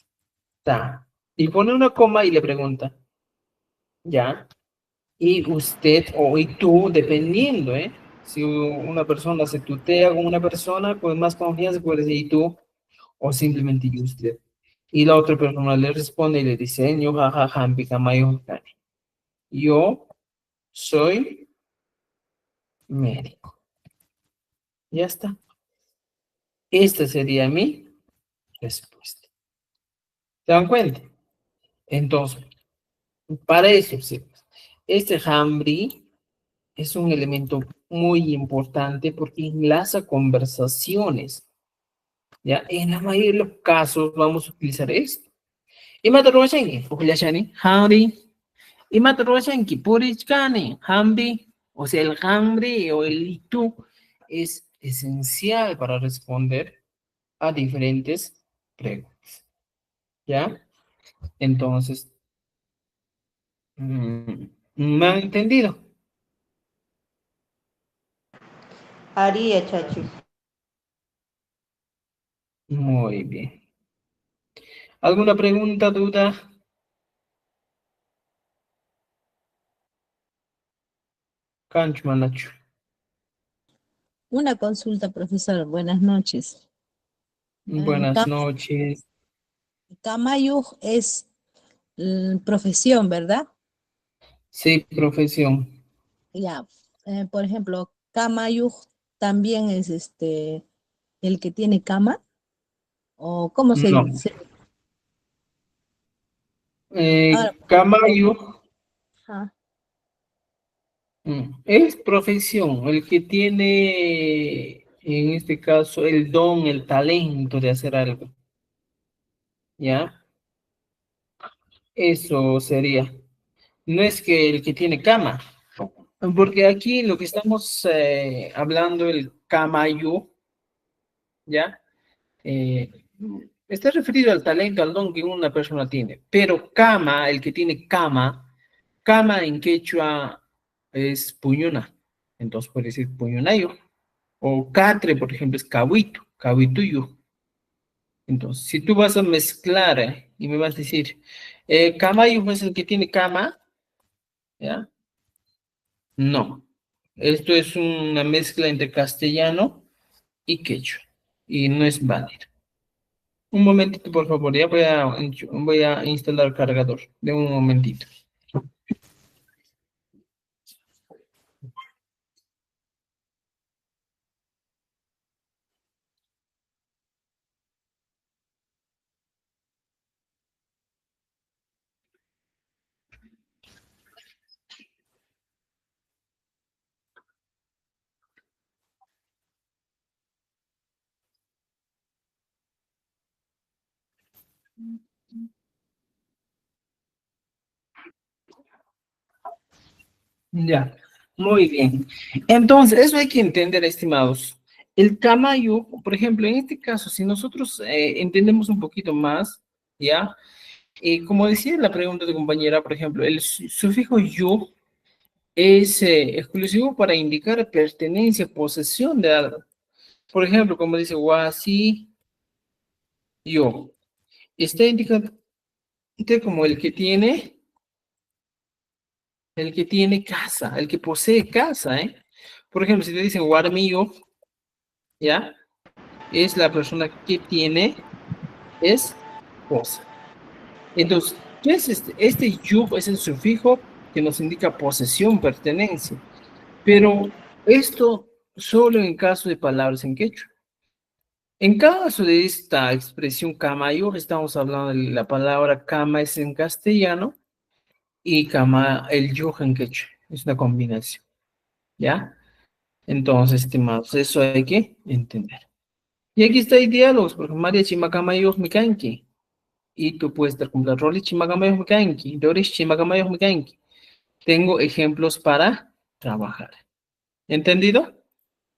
Y pone una coma y le pregunta, ¿ya? Y usted o y tú, dependiendo, ¿eh? Si una persona se tutea con una persona, con más confianza puede decir y tú, o simplemente y usted. Y la otra persona le responde y le dice, yo jajaja, yo soy médico. Ya está. Esta sería mi respuesta. ¿Se dan cuenta? Entonces, para eso, sí. Este Hambry es un elemento muy importante porque enlaza conversaciones. ¿Ya? En la mayoría de los casos vamos a utilizar esto. Imata ruwashanki, uqllashani, Hambry. Imata ruwashanki, purichkani, Hambry. O sea, el Hambry o el tú es esencial para responder a diferentes preguntas. ¿Ya? Entonces, ¿me han entendido? Haría, chachi. Muy bien. ¿Alguna pregunta, duda? Kanchmanachu. Una consulta, profesor. Buenas noches. Buenas noches. Camayuj es profesión, ¿verdad? Sí, profesión. Ya. Por ejemplo, Camayuj también es el que tiene cama. ¿O cómo No. ahora? Camayo Ajá. es profesión, el que tiene, en este caso, el don, el talento de hacer algo. ¿Ya? Eso sería. No es que el que tiene cama. Porque aquí lo que estamos hablando, el kamayu, ¿ya? Eh, está referido al talento, al don que una persona tiene. Pero kama, el que tiene kama, kama en quechua es puñuna. Entonces puede decir puñunayo. O catre, por ejemplo, es cahuito, cahuituyo. Entonces, si tú vas a mezclar y me vas a decir, camayo es el que tiene cama, ¿ya? No. Esto es una mezcla entre castellano y quechua. Y no es válido. Un momentito, por favor, ya voy a instalar el cargador. De un momentito. Ya, muy bien. Entonces, eso hay que entender, estimados. El camayo, por ejemplo, en este caso, si nosotros entendemos un poquito más, ¿ya? Como decía la pregunta de compañera, por ejemplo, el sufijo yo es exclusivo para indicar pertenencia, posesión de algo. Por ejemplo, como dice wasi, yo, está indicando como el que tiene casa, el que posee casa, ¿eh? Por ejemplo, si te dicen warmiyo, ¿ya? Es la persona que tiene esposa. Entonces, ¿qué es este? Este yub es el sufijo que nos indica posesión, pertenencia. Pero esto solo en caso de palabras en quechua. En caso de esta expresión kamayo, estamos hablando de la palabra kama es en castellano y kama el yuj en quechua. Es una combinación, ¿ya? Entonces, estimados, eso hay que entender. Y aquí está el diálogos, porque María Chimacamayo Mikanki. Y tú puedes estar con Roli Chimacamayo Mikanki, Doris Chimacamayo Mikanki. Tengo ejemplos para trabajar. ¿Entendido?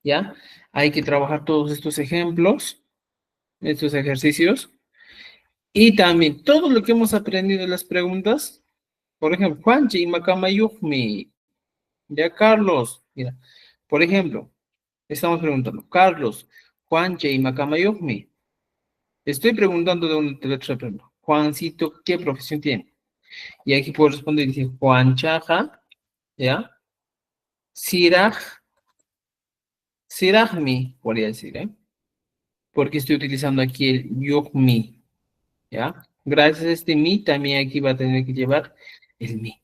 ¿Ya? Hay que trabajar todos estos ejemplos, estos ejercicios. Y también todo lo que hemos aprendido en las preguntas. Por ejemplo, Juanchi Chimacamayo ya Carlos. Mira, por ejemplo, estamos preguntando, Carlos, Juanche y Macamayogmi. Estoy preguntando de otra pregunta. Juancito, ¿qué profesión tiene? Y aquí puedo responder y decir Juan Chaja, ¿ya? Siraj, Sirajmi, podría decir, ¿eh? Porque estoy utilizando aquí el yogmi, ¿ya? Gracias a este mi, también aquí va a tener que llevar el mi.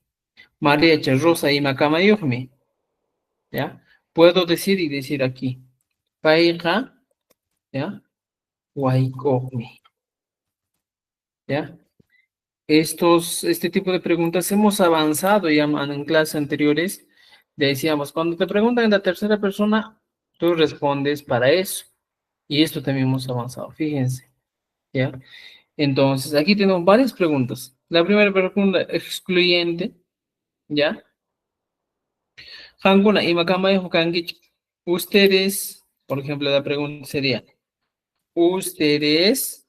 María Rosa y Macama yogmi, ¿ya? Puedo decir y decir aquí, Paija, ¿ya? Waikogmi, ¿ya? Este tipo de preguntas hemos avanzado ya en clases anteriores. Decíamos, cuando te preguntan en la tercera persona, tú respondes para eso. Y esto también hemos avanzado, fíjense, ¿ya? Entonces, aquí tenemos varias preguntas. La primera pregunta, excluyente, ¿ya? Hanguna y Makamay Hokangich. Ustedes, por ejemplo, la pregunta sería, ¿ustedes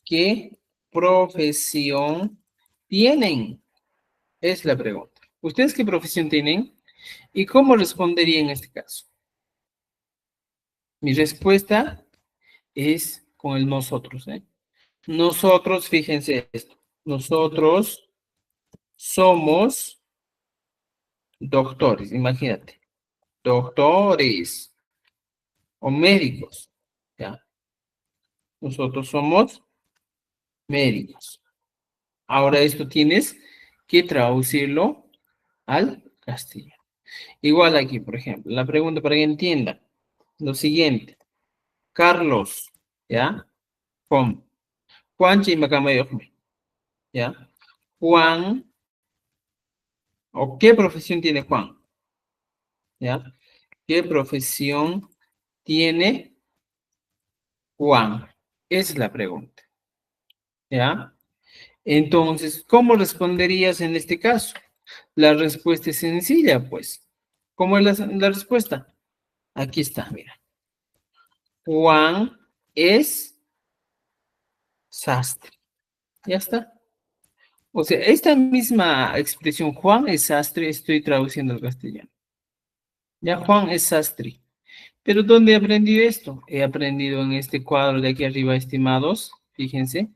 qué profesión tienen? Es la pregunta. ¿Ustedes qué profesión tienen? ¿Y cómo respondería en este caso? Mi respuesta es con el nosotros, ¿eh? Nosotros, fíjense esto. Nosotros somos doctores, imagínate. Doctores o médicos, ¿ya? Nosotros somos médicos. Ahora esto tienes que traducirlo al castellano. Igual aquí, por ejemplo, la pregunta para que entiendan lo siguiente. Carlos, ¿ya? Juan. Juan Chimacamayojme, ¿ya? Juan, ¿o qué profesión tiene Juan? ¿Ya? ¿Qué profesión tiene Juan? Esa es la pregunta, ¿ya? Entonces, ¿cómo responderías en este caso? La respuesta es sencilla, pues. ¿Cómo es la respuesta? Aquí está, mira. Juan es sastre. Ya está. O sea, esta misma expresión, Juan es sastre, estoy traduciendo al castellano. Ya, Juan es sastre. Pero ¿dónde he aprendido esto? He aprendido en este cuadro de aquí arriba, estimados. Fíjense.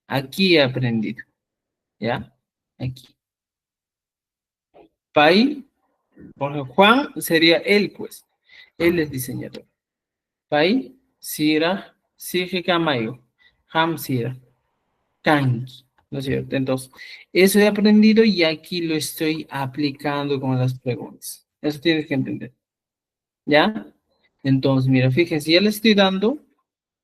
Aquí he aprendido. ¿Ya? Aquí. Pai, porque Juan sería él, pues. Él es diseñador. Pai, Sira, Sijikamayo, Ham Sira, Kanki. ¿No es cierto? Entonces, eso he aprendido y aquí lo estoy aplicando con las preguntas. Eso tienes que entender. ¿Ya? Entonces, mira, fíjense, ya le estoy dando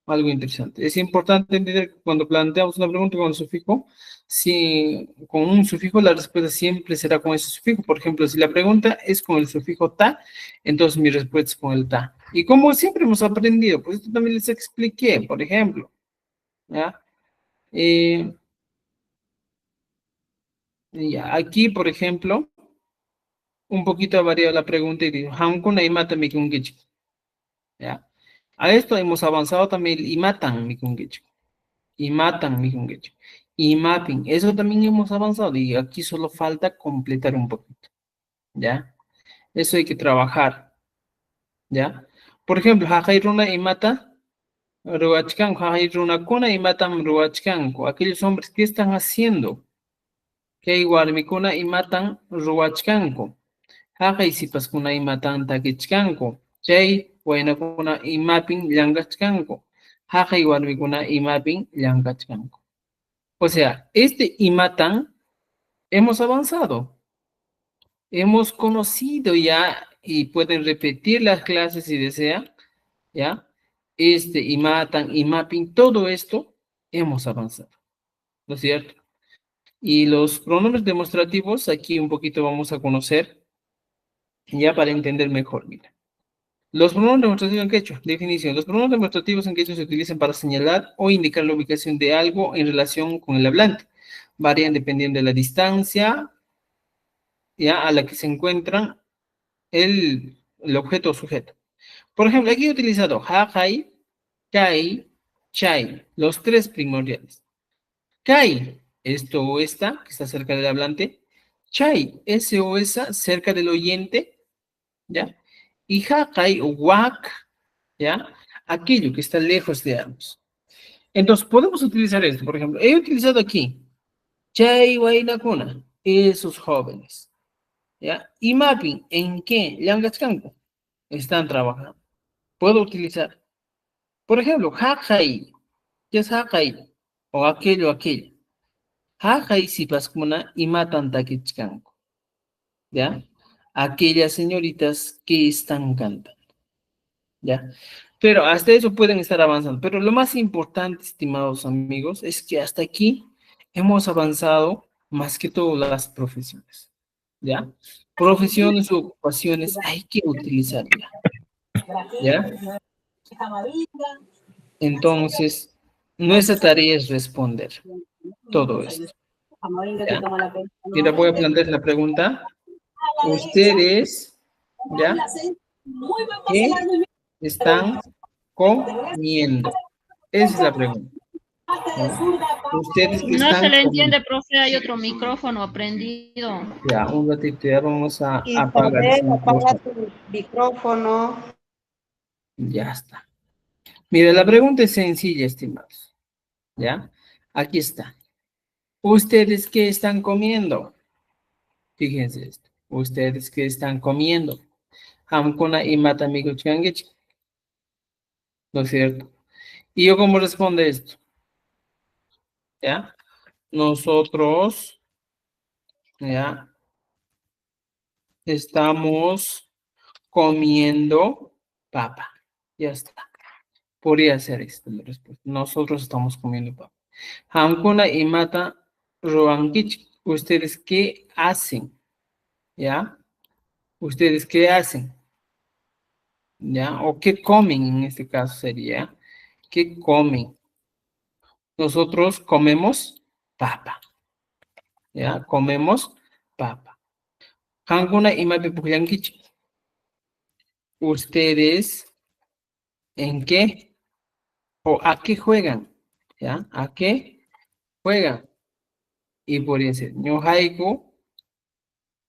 algo interesante. Es importante entender que cuando planteamos una pregunta con un sufijo, si con un sufijo la respuesta siempre será con ese sufijo. Por ejemplo, si la pregunta es con el sufijo ta, entonces mi respuesta es con el ta. Y como siempre hemos aprendido, pues esto también les expliqué, por ejemplo, ¿ya? Ya, aquí, por ejemplo, un poquito ha variado la pregunta y digo, "Hamkuna imata mikungichi", ¿ya? A esto hemos avanzado también, y matan mikungichi. Y matan mikungichi. Y mapping, eso también hemos avanzado y aquí solo falta completar un poquito, ¿ya? Eso hay que trabajar, ¿ya? Por ejemplo, Hajairuna y mata Ruachkanko, Hajairuna y matan Ruachkanko. Aquellos hombres que están haciendo que igual mikuna y matan Ruachkanko. Haqay sipaskuna imatan takichkanku. Chay waynakuna imapin llankachkanku. Haqay warmikuna imapin llankachkanku. O sea, este imatan hemos avanzado. Hemos conocido ya y pueden repetir las clases si desean, ¿ya? Este imatan, imapin, todo esto hemos avanzado, ¿no es cierto? Y los pronombres demostrativos, aquí un poquito vamos a conocer, ya para entender mejor, mira. Los pronombres demostrativos en quechua, definición. Los pronombres demostrativos en quechua se utilizan para señalar o indicar la ubicación de algo en relación con el hablante. Varían dependiendo de la distancia ya a la que se encuentran el objeto o sujeto. Por ejemplo, aquí he utilizado jajai, kai, chai, los tres primordiales. Kai, esto o esta, que está cerca del hablante. Chai, ese o esa, cerca del oyente, ¿ya? Y jajai o wak, ¿ya? Aquello que está lejos de ambos. Entonces, podemos utilizar esto, por ejemplo. He utilizado aquí, chai, wainakuna, esos jóvenes, ¿ya? Y mapping, ¿en qué? Llankachkanko, están trabajando. Puedo utilizar, por ejemplo, jajai, ¿qué es jajai? O aquello, aquello. Jajai sipaskuna y matan takichkanko, ¿ya? Aquellas señoritas que están cantando, ¿ya? Pero hasta eso pueden estar avanzando. Pero lo más importante, estimados amigos, es que hasta aquí hemos avanzado más que todas las profesiones, ¿ya? Profesiones o ocupaciones hay que utilizarla, ¿ya? Entonces, nuestra tarea es responder todo esto, ¿ya? Mira, voy a plantear la pregunta. Ustedes, ¿ya? ¿Qué están comiendo? Esa es la pregunta, ¿ya? Ustedes que No se están le comiendo. entiende, profe, hay otro micrófono prendido. Ya, un ratito, ya vamos a apagar ese Isabel, apaga micrófono. tu micrófono. Ya está. Mire, la pregunta es sencilla, estimados. ¿Ya? Aquí está. ¿Ustedes qué están comiendo? Fíjense esto. ¿Ustedes qué están comiendo? Hamkuna y matamigo changuich, ¿no es cierto? ¿Y yo cómo responde esto? ¿Ya? Nosotros, ¿ya? Estamos comiendo papa. Ya está. Podría ser esta la respuesta. Nosotros estamos comiendo papa. Hamkuna y mata roangich. ¿Ustedes qué hacen? ¿Ya? ¿Ustedes qué hacen? ¿Ya? ¿O qué comen en este caso sería? ¿Qué comen? Nosotros comemos papa. ¿Ya? Comemos papa. Hamkuna y mate puyankichi. ustedes en qué o a qué juegan, ¿ya? ¿A qué juegan? Y podría ser, ñohaiku,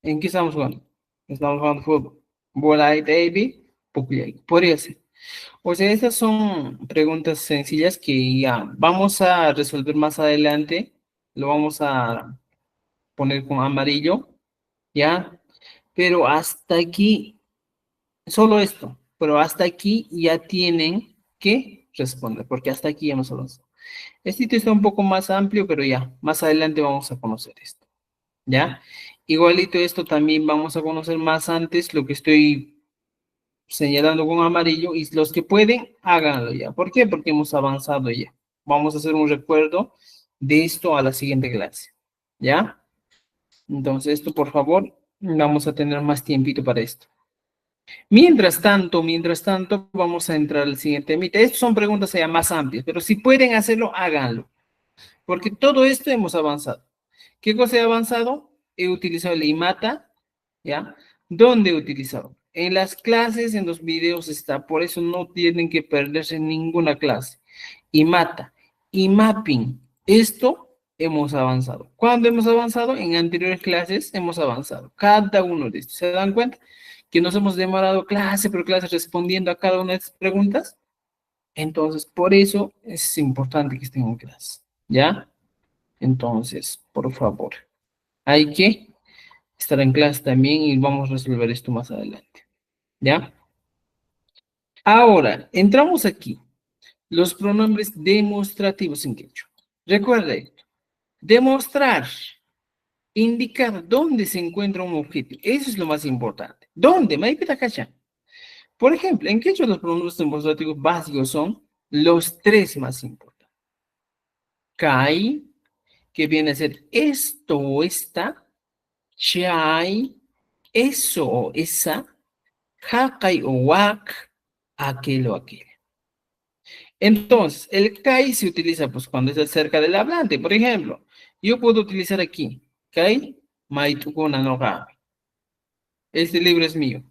¿en qué estamos jugando? Estamos jugando fútbol. Bolai baby, pukllay. Podría ser. O sea, estas son preguntas sencillas que ya vamos a resolver más adelante. Lo vamos a poner con amarillo, ¿ya? Pero hasta aquí, solo esto, pero hasta aquí ya tienen que responder, porque hasta aquí ya hemos avanzado. Este sitio está un poco más amplio, pero ya, más adelante vamos a conocer esto, ¿ya? Igualito esto también vamos a conocer más antes lo que estoy señalando con amarillo, y los que pueden, háganlo ya. ¿Por qué? Porque hemos avanzado ya. Vamos a hacer un recuerdo de esto a la siguiente clase, ¿ya? Entonces, esto, por favor, vamos a tener más tiempito para esto. Mientras tanto, vamos a entrar al siguiente tema. Estas son preguntas ya más amplias, pero si pueden hacerlo, háganlo. Porque todo esto hemos avanzado. ¿Qué cosa he avanzado? He utilizado el IMATA, ¿ya? ¿Dónde he utilizado? En las clases, en los videos está, por eso no tienen que perderse ninguna clase. IMATA, IMAPPING, esto hemos avanzado. ¿Cuándo hemos avanzado? En anteriores clases hemos avanzado. Cada uno de estos. ¿Se dan cuenta? Que nos hemos demorado clase por clase respondiendo a cada una de estas preguntas. Entonces, por eso es importante que estén en clase, ¿ya? Entonces, por favor, hay que estar en clase también y vamos a resolver esto más adelante, ¿ya? Ahora, entramos aquí. Los pronombres demostrativos en quechua. Recuerda esto. Demostrar, indicar dónde se encuentra un objeto. Eso es lo más importante. ¿Dónde? Maipita cacha. Por ejemplo, en quechua los pronombres demostrativos básicos son los tres más importantes. Kai, que viene a ser esto o esta. Chay, eso o esa. Hakai o wak, aquel o aquel. Entonces, el kai se utiliza pues cuando es cerca del hablante. Por ejemplo, yo puedo utilizar aquí, kai maitukuna no ga. Este libro es mío.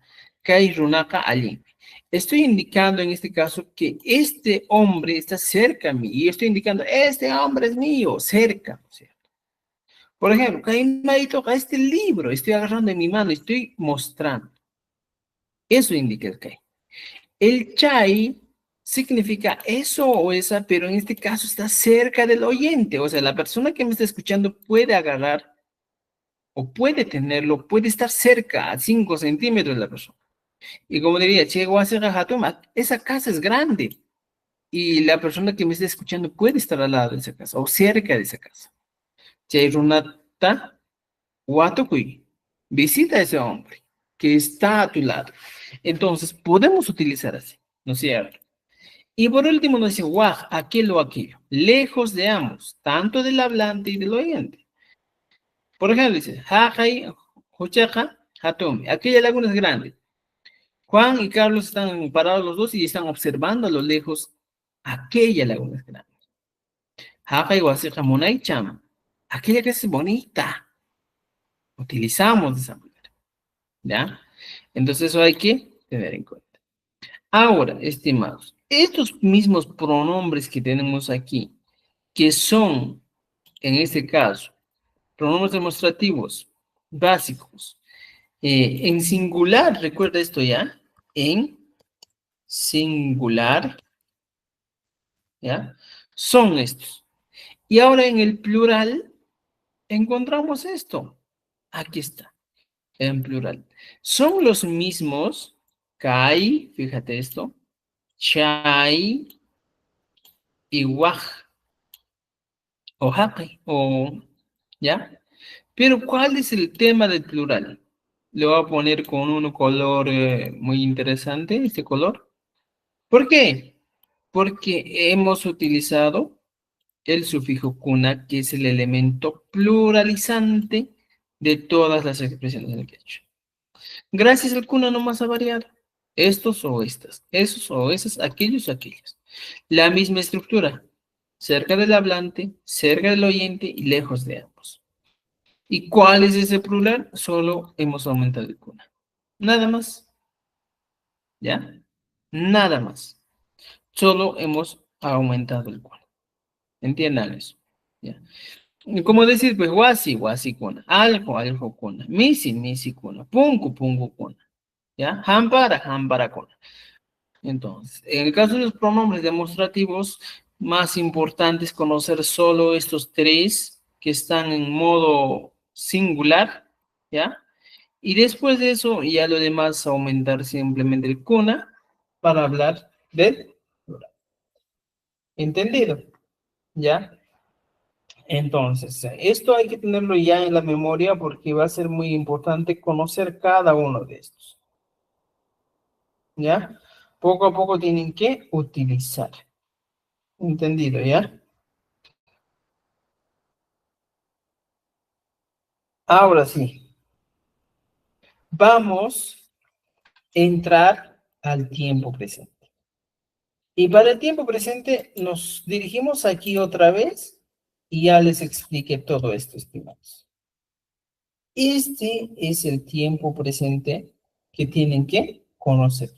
Kai runaka allí. Estoy indicando en este caso que este hombre está cerca a mí. Y estoy indicando, este hombre es mío, cerca, ¿no es cierto? Por ejemplo, kai maitoka, este libro, estoy agarrando en mi mano, estoy mostrando. Eso indica el kai. El chai significa eso o esa, pero en este caso está cerca del oyente. O sea, la persona que me está escuchando puede agarrar o puede tenerlo, puede estar cerca a 5 centímetros de la persona. Y como diría, che, guasegahatuma, esa casa es grande. Y la persona que me está escuchando puede estar al lado de esa casa o cerca de esa casa. Che, runata, Watokui, visita a ese hombre que está a tu lado. Entonces, podemos utilizar así, ¿no es cierto? Y por último nos dice, waj, aquel o aquello, lejos de ambos, tanto del hablante y del oyente. Por ejemplo, dice, jajai, huchaja, hatome, aquella laguna es grande. Juan y Carlos están parados los dos y están observando a lo lejos aquella laguna es grande. Jajai, waseja, monai, chama, aquella que es bonita. Utilizamos de esa manera, ¿ya? Entonces eso hay que tener en cuenta. Ahora, estimados, estos mismos pronombres que tenemos aquí, que son, en este caso, pronombres demostrativos básicos, en singular, recuerda esto ya, en singular, ¿ya? Son estos. Y ahora en el plural, encontramos esto. Aquí está, en plural. Son los mismos, kai, fíjate esto, chai y waj, o haqui, o, ¿ya? Pero ¿cuál es el tema del plural? Le voy a poner con un color muy interesante, este color. ¿Por qué? Porque hemos utilizado el sufijo kuna, que es el elemento pluralizante de todas las expresiones del quechua. Gracias al kuna no más a variar. Estos o estas, esos o esas, aquellos o aquellas. La misma estructura. Cerca del hablante, cerca del oyente y lejos de ambos. ¿Y cuál es ese plural? Solo hemos aumentado el kuna. Nada más. ¿ya? Nada más. Solo hemos aumentado el kuna. Entiendan eso, ¿ya? Como decir, pues, wasi, wasi kuna, algo, algo kuna, misi, misi kuna, punku, punku kuna, ¿ya? Hampara, hampara kuna. Entonces, en el caso de los pronombres demostrativos, más importante es conocer solo estos tres que están en modo singular, ¿ya? Y después de eso, ya lo demás, aumentar simplemente el kuna para hablar del plural. ¿Entendido? ¿Ya? Entonces, esto hay que tenerlo ya en la memoria porque va a ser muy importante conocer cada uno de estos. ¿Ya? Poco a poco tienen que utilizar. ¿Entendido, ya? Ahora sí, vamos a entrar al tiempo presente. Y para el tiempo presente nos dirigimos aquí otra vez y ya les expliqué todo esto, estimados. Este es el tiempo presente que tienen que conocer.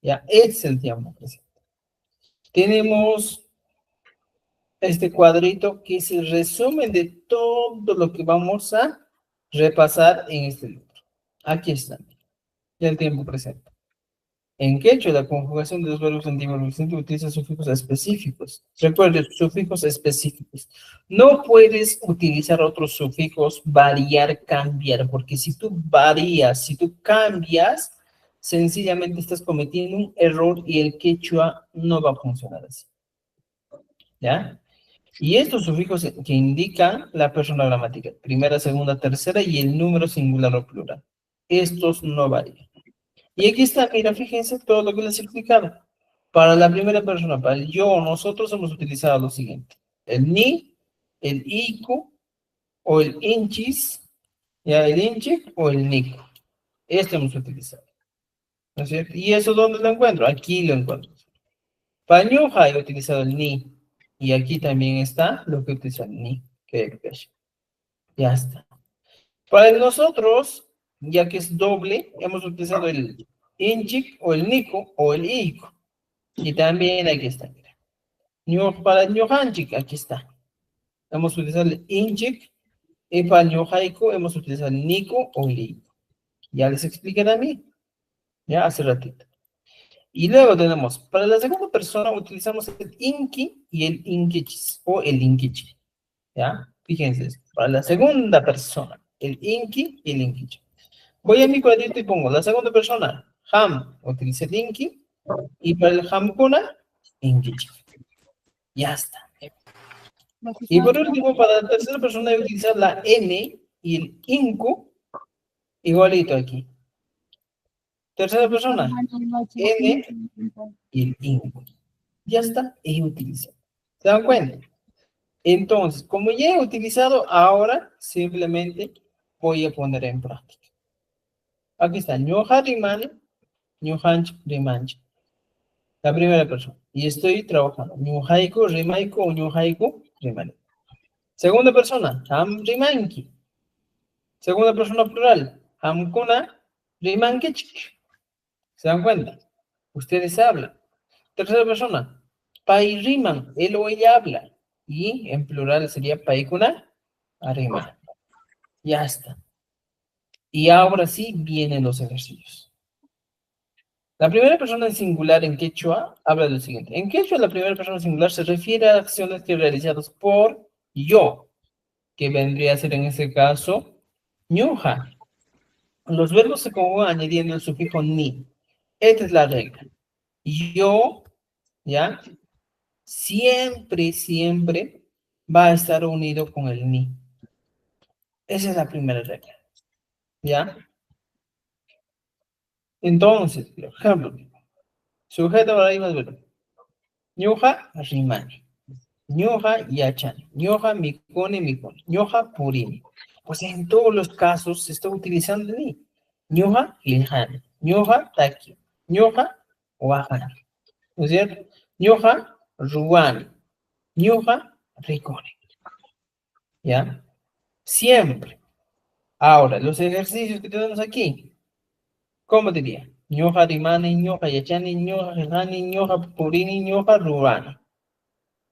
Ya, es el tiempo presente. Tenemos este cuadrito que es el resumen de todo lo que vamos a repasar en este libro. Aquí está, el tiempo presente. En quechua, la conjugación de los verbos antiguos presente utiliza sufijos específicos. Recuerden, sufijos específicos. No puedes utilizar otros sufijos, variar, cambiar, porque si tú varías, si tú cambias, sencillamente estás cometiendo un error y el quechua no va a funcionar así. ¿Ya? Y estos sufijos que indican la persona gramática, primera, segunda, tercera y el número singular o plural. Estos no varían. Y aquí está, mira, fíjense todo lo que les he explicado. Para la primera persona, para el yo, nosotros hemos utilizado lo siguiente. El ni, el iku, o el inchis, ya el inchi o el nico. Este hemos utilizado. ¿No es cierto? ¿Y eso dónde lo encuentro? Aquí lo encuentro. Para ñuja he utilizado el ni. Y aquí también está lo que utiliza el ni. Ya está. Para el nosotros, ya que es doble, hemos utilizado el inchik o el nico o el ico. Y también aquí está, mira. Para el ñohanchik, aquí está. Hemos utilizado el inchik y para el ñojaico hemos utilizado el nico o el ico. Ya les expliqué a mí, ya hace ratito. Y luego tenemos, para la segunda persona utilizamos el inki y el inkichis o el inkichi. ¿Ya? Fíjense, para la segunda persona, el inki y el inkichi. Voy a mi cuadrito y pongo la segunda persona, ham, utilice el inki, y para el hamkuna, inkichi. Ya está. Y por último, para la tercera persona voy a utilizar la n y el inku, igualito aquí. Tercera persona, n y el inku. Ya está, y utilizo. ¿Se dan cuenta? Entonces, como ya he utilizado, ahora simplemente voy a poner en práctica. Aquí está, ñoja rimani, ñojanch rimanch. La primera persona. Y estoy trabajando. Ñojaiku, rimaiku o ñojaiku, rimani. Segunda persona, ham rimanki. Segunda persona plural, hamkuna, rimankechik. ¿Se dan cuenta? Ustedes hablan. Tercera persona, pai riman, él o ella habla. Y en plural sería paikuna, arrima. Ya está. Y ahora sí vienen los ejercicios. La primera persona en singular en quechua habla de lo siguiente. En quechua la primera persona singular se refiere a acciones que realizadas por yo, que vendría a ser en este caso ñuja. Los verbos se conjugan añadiendo el sufijo ni. Esta es la regla. Yo, ¿ya? Siempre, siempre va a estar unido con el ni. Esa es la primera regla. ¿Ya? Entonces, por ejemplo, sujeto para más verbo. Ñuja, rimani. Ñuja, yachani. Ñuja, mikoni, mikoni. Ñuja, purini. Pues en todos los casos se está utilizando el ni. Ñuja, lihani. Ñuja, taki. Ñuja, wahani. ¿No es cierto? Ñuja, ruani. Ñuja, riconi. ¿Ya? Siempre. Ahora, los ejercicios que tenemos aquí. ¿Cómo diría? ñoja rimani, ñoja yachani, ñoja jejani, ñoja purini, ñoja rurani.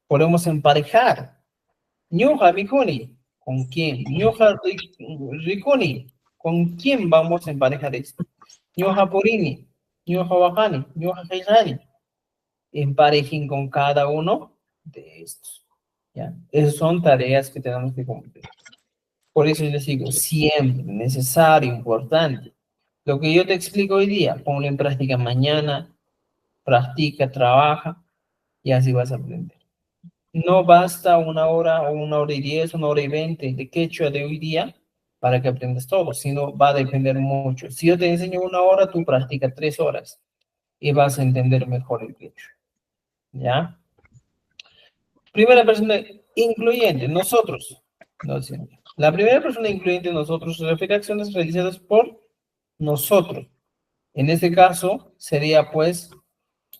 Podemos emparejar. Ñoja mikuni, ¿con quién? Ñoja rikuni, ¿con quién vamos a emparejar esto? Ñoja purini, ñoja wajani, ñoja jejani. Emparejen con cada uno de estos. ¿Ya? Esas son tareas que tenemos que cumplir. Por eso yo les digo, siempre, necesario, importante. Lo que yo te explico hoy día, ponlo en práctica mañana, practica, trabaja, y así vas a aprender. No basta 1 hora o 1 hora y 10, 1 hora y 20 de quechua de hoy día para que aprendas todo, sino va a depender mucho. Si yo te enseño 1 hora, tú practica 3 horas y vas a entender mejor el quechua. ¿Ya? Primera persona incluyente, nosotros. No, sí. La primera persona incluyente, nosotros, se refiere a acciones realizadas por nosotros. En este caso, sería pues,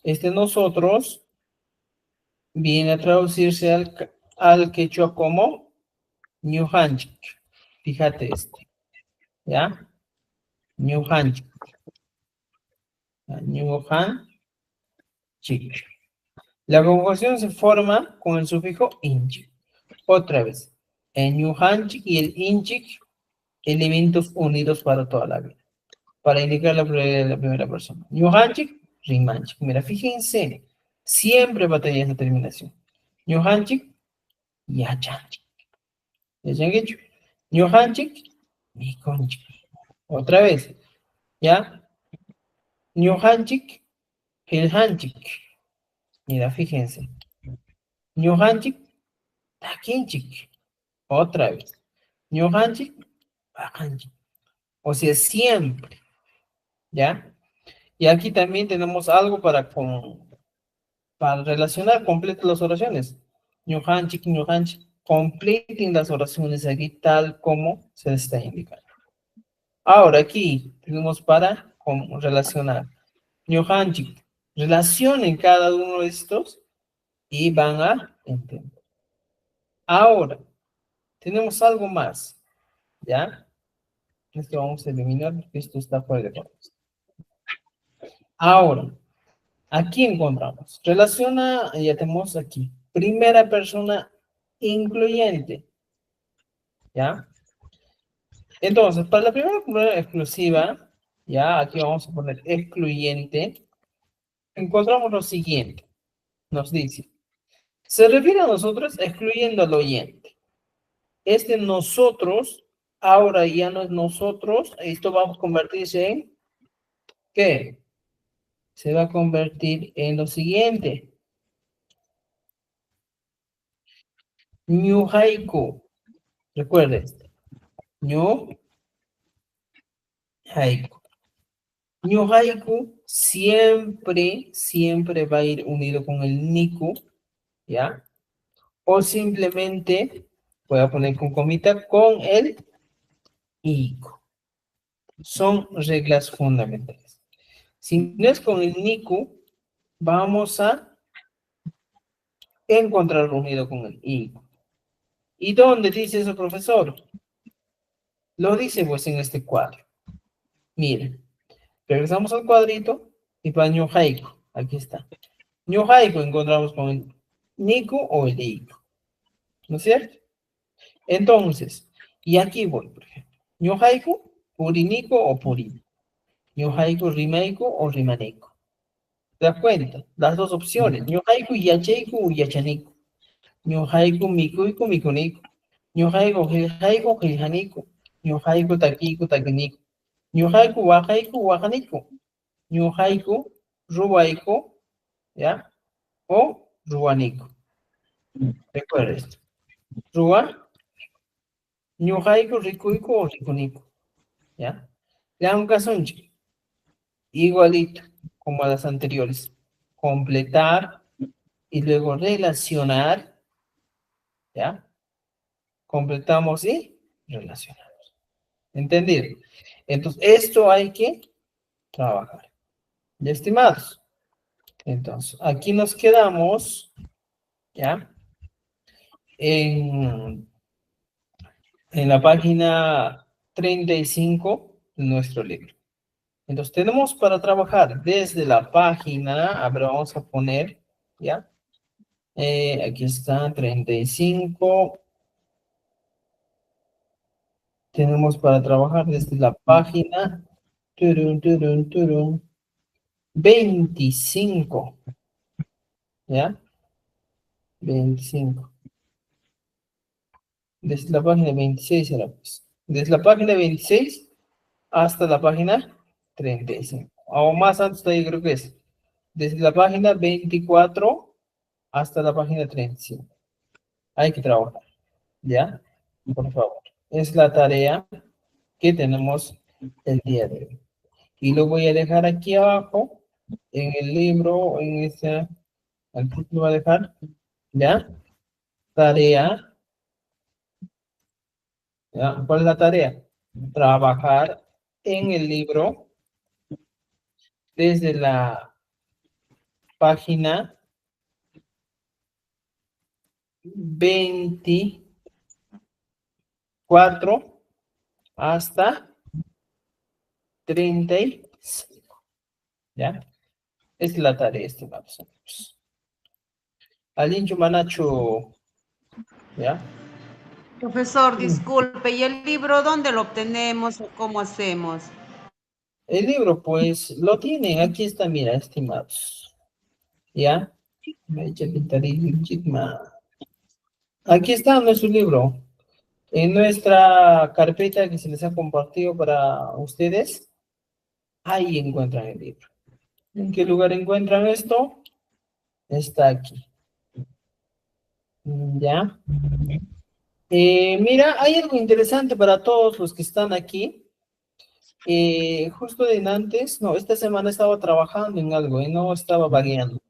nosotros viene a traducirse al quechua como ñujanchik. Fíjate ¿ya? Ñujanchik. Ñujanchik. La conjugación se forma con el sufijo inchik. Otra vez, el ñujanchik y el inchik, elementos unidos para toda la vida, para indicar la pluralidad de la primera persona. Ñujanchik, rimanchik. Mira, fíjense, siempre batalla esa terminación. Ñujanchik, yachanchik. ¿Yachanchik? Ñujanchik, mikonchik. Otra vez, ¿ya? Ñujanchik, hiljanchik. Mira, fíjense. Ñujanchik, takinchik. Otra vez. Ñujanchik, bajanchik. O sea, siempre. ¿Ya? Y aquí también tenemos algo para relacionar, completen las oraciones. Ñujanchik, ñujanchik. Completen las oraciones aquí tal como se les está indicando. Ahora aquí tenemos para relacionar. Ñujanchik. Relacionen cada uno de estos y van a entender. Ahora, tenemos algo más. ¿Ya? Esto vamos a eliminar porque esto está fuera de contexto. Ahora, aquí encontramos. Relaciona, ya tenemos aquí. Primera persona incluyente. ¿Ya? Entonces, para la primera persona exclusiva, ya, aquí vamos a poner excluyente, encontramos lo siguiente. Nos dice, se refiere a nosotros excluyendo al oyente. Nosotros, ahora ya no es nosotros, esto va a convertirse en, ¿qué? Se va a convertir en lo siguiente. Ñuhaiku. Recuerden. Ñuhaiku. Ñuhaiku siempre va a ir unido con el niku, ¿ya? O simplemente, voy a poner con comita, con el iku. Son reglas fundamentales. Si no es con el niku, vamos a encontrarlo unido con el iku. ¿Y dónde dice eso, profesor? Lo dice pues en este cuadro. Miren, regresamos al cuadrito y para ñuhaiku, aquí está. Ñuhaiku encontramos con el niku o el iku. ¿No es cierto? Entonces, y aquí voy, por ejemplo. Ñuhaiku, puriniku o purini. Ñuhaiku, rimaiku o rimaneiku. ¿Te das cuenta? Las dos opciones. Ñuhaiku, yacheiku o yachaniku. Ñuhaiku, mikuiku, mikuniku. Ñuhaiku, jilhaiku, jilhaniku. Ñuhaiku, takiku, takiniku. Ñuhaiku, wajaiku, wajaniku. Ñuhaiku, ruwaiku, ¿ya? O ruwaniku. Recuerda esto. Ruwa, ñuhaiku, rikuiku o rikuniku. ¿Ya? Le hago un caso igualito como a las anteriores. Completar y luego relacionar. ¿Ya? Completamos y relacionamos. ¿Entendido? Entonces, esto hay que trabajar. ¿Ya, estimados? Entonces, aquí nos quedamos, ¿ya? En la página 35 de nuestro libro. Entonces tenemos para trabajar desde la página, a ver, vamos a poner, ¿ya? Aquí está, 35. Tenemos para trabajar desde la página, turun, turun, turun, 25, ¿ya? 25. Desde la página 26 era pues. Desde la página 26 hasta la página 35. O más antes de ahí creo que es. Desde la página 24 hasta la página 35. Hay que trabajar, ¿ya? Por favor. Es la tarea que tenemos el día de hoy. Y lo voy a dejar aquí abajo, en el libro, en esta, aquí lo voy a dejar, ¿ya? Tarea, ¿ya? ¿Cuál es la tarea? Trabajar en el libro desde la página 24 hasta 35, ¿ya? Es la tarea, estimados amigos. Alincho Manacho, ¿ya? Profesor, disculpe, ¿y el libro dónde lo obtenemos o cómo hacemos? El libro, pues, lo tienen, aquí está, mira, estimados, ¿ya? Aquí está nuestro libro. En nuestra carpeta que se les ha compartido para ustedes, ahí encuentran el libro. ¿En qué lugar encuentran esto? Está aquí. ¿Ya? Mira, hay algo interesante para todos los que están aquí. Justo de antes, no, esta semana estaba trabajando en algo y no estaba vagueando.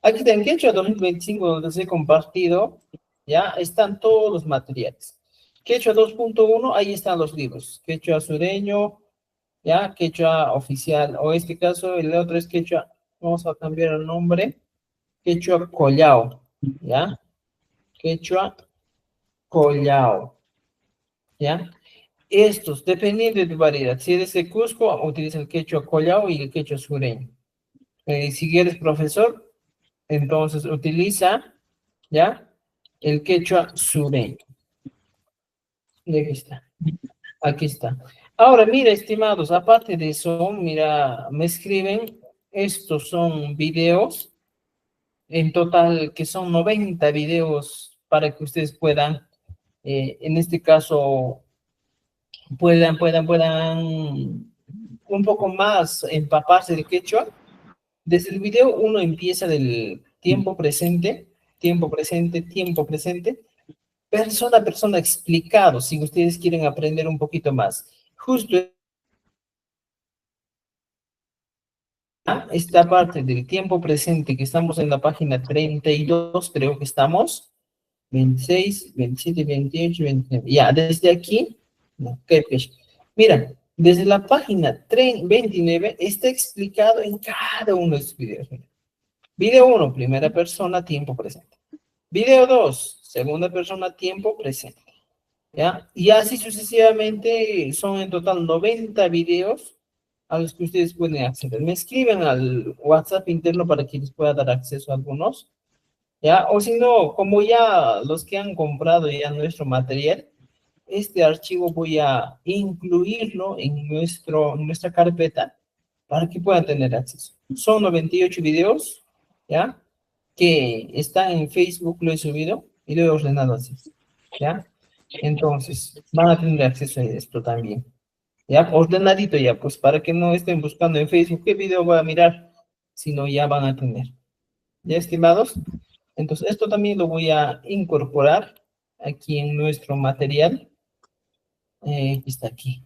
Aquí está en Quechua 2025, donde les he compartido, ya están todos los materiales. Quechua 2.1, ahí están los libros. Quechua sureño, ya, Quechua oficial, o en este caso el otro es Quechua, vamos a cambiar el nombre, Quechua Collao, ya, Quechua Collao, ya. Estos, dependiendo de tu variedad, si eres de Cusco, utiliza el Quechua Collao y el Quechua sureño. Si eres profesor, entonces utiliza, ¿ya? El quechua sureño. Y aquí está. Aquí está. Ahora, mira, estimados, aparte de eso, mira, me escriben, estos son videos, en total que son 90 videos para que ustedes puedan, en este caso, puedan un poco más empaparse de quechua. Desde el video uno empieza del tiempo presente, tiempo presente, tiempo presente, persona a persona explicado, si ustedes quieren aprender un poquito más. Justo esta parte del tiempo presente que estamos en la página 32, creo que estamos, 26, 27, 28, 29, ya, desde aquí, no, mira, desde la página 29 está explicado en cada uno de estos videos. Mira. Video 1, primera persona, tiempo presente. Video 2, segunda persona, tiempo presente. ¿Ya? Y así sucesivamente son en total 90 videos a los que ustedes pueden acceder. Me escriben al WhatsApp interno para que les pueda dar acceso a algunos. ¿Ya? O si no, como ya los que han comprado ya nuestro material, este archivo voy a incluirlo en nuestra carpeta para que puedan tener acceso. Son 98 videos, ¿ya? Que están en Facebook, lo he subido y lo he ordenado así, ¿ya? Entonces, van a tener acceso a esto también, ¿ya? Ordenadito ya, pues para que no estén buscando en Facebook qué video voy a mirar, sino ya van a tener. ¿Ya, estimados? Entonces, esto también lo voy a incorporar aquí en nuestro material. Está aquí.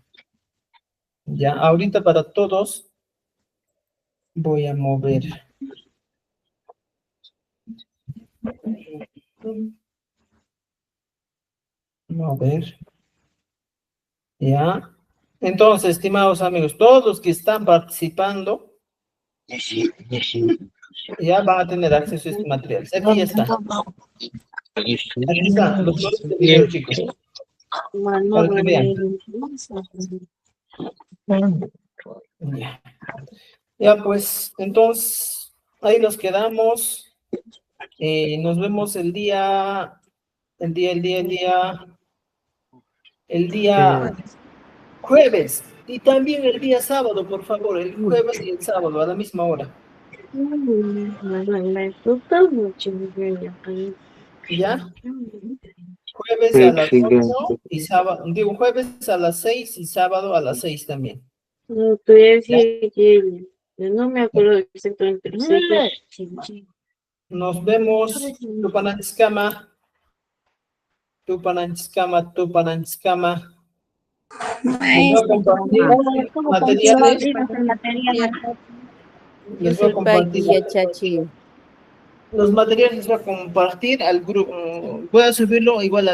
Ya, ahorita para todos voy a mover. Mover. Ya. Entonces, estimados amigos, todos los que están participando ya van a tener acceso a este material. Aquí ya está. Aquí están los dos videos, chicos. Para que vean. Ya. Ya, pues, entonces, ahí nos quedamos. Nos vemos el día jueves. Y también el día sábado, por favor, el jueves y el sábado a la misma hora. ¿Ya? Jueves a las 8 y sábado, digo, jueves a las 6 y sábado a las 6 también. No, todavía sí, yo no me acuerdo exactamente. Pero sé que- Nos vemos. Tupananchikama. Tupananchikama, Tupananchikama. Les voy a compartir materiales. Les voy a compartir. Los materiales les voy a compartir al grupo. Voy a subirlo igual a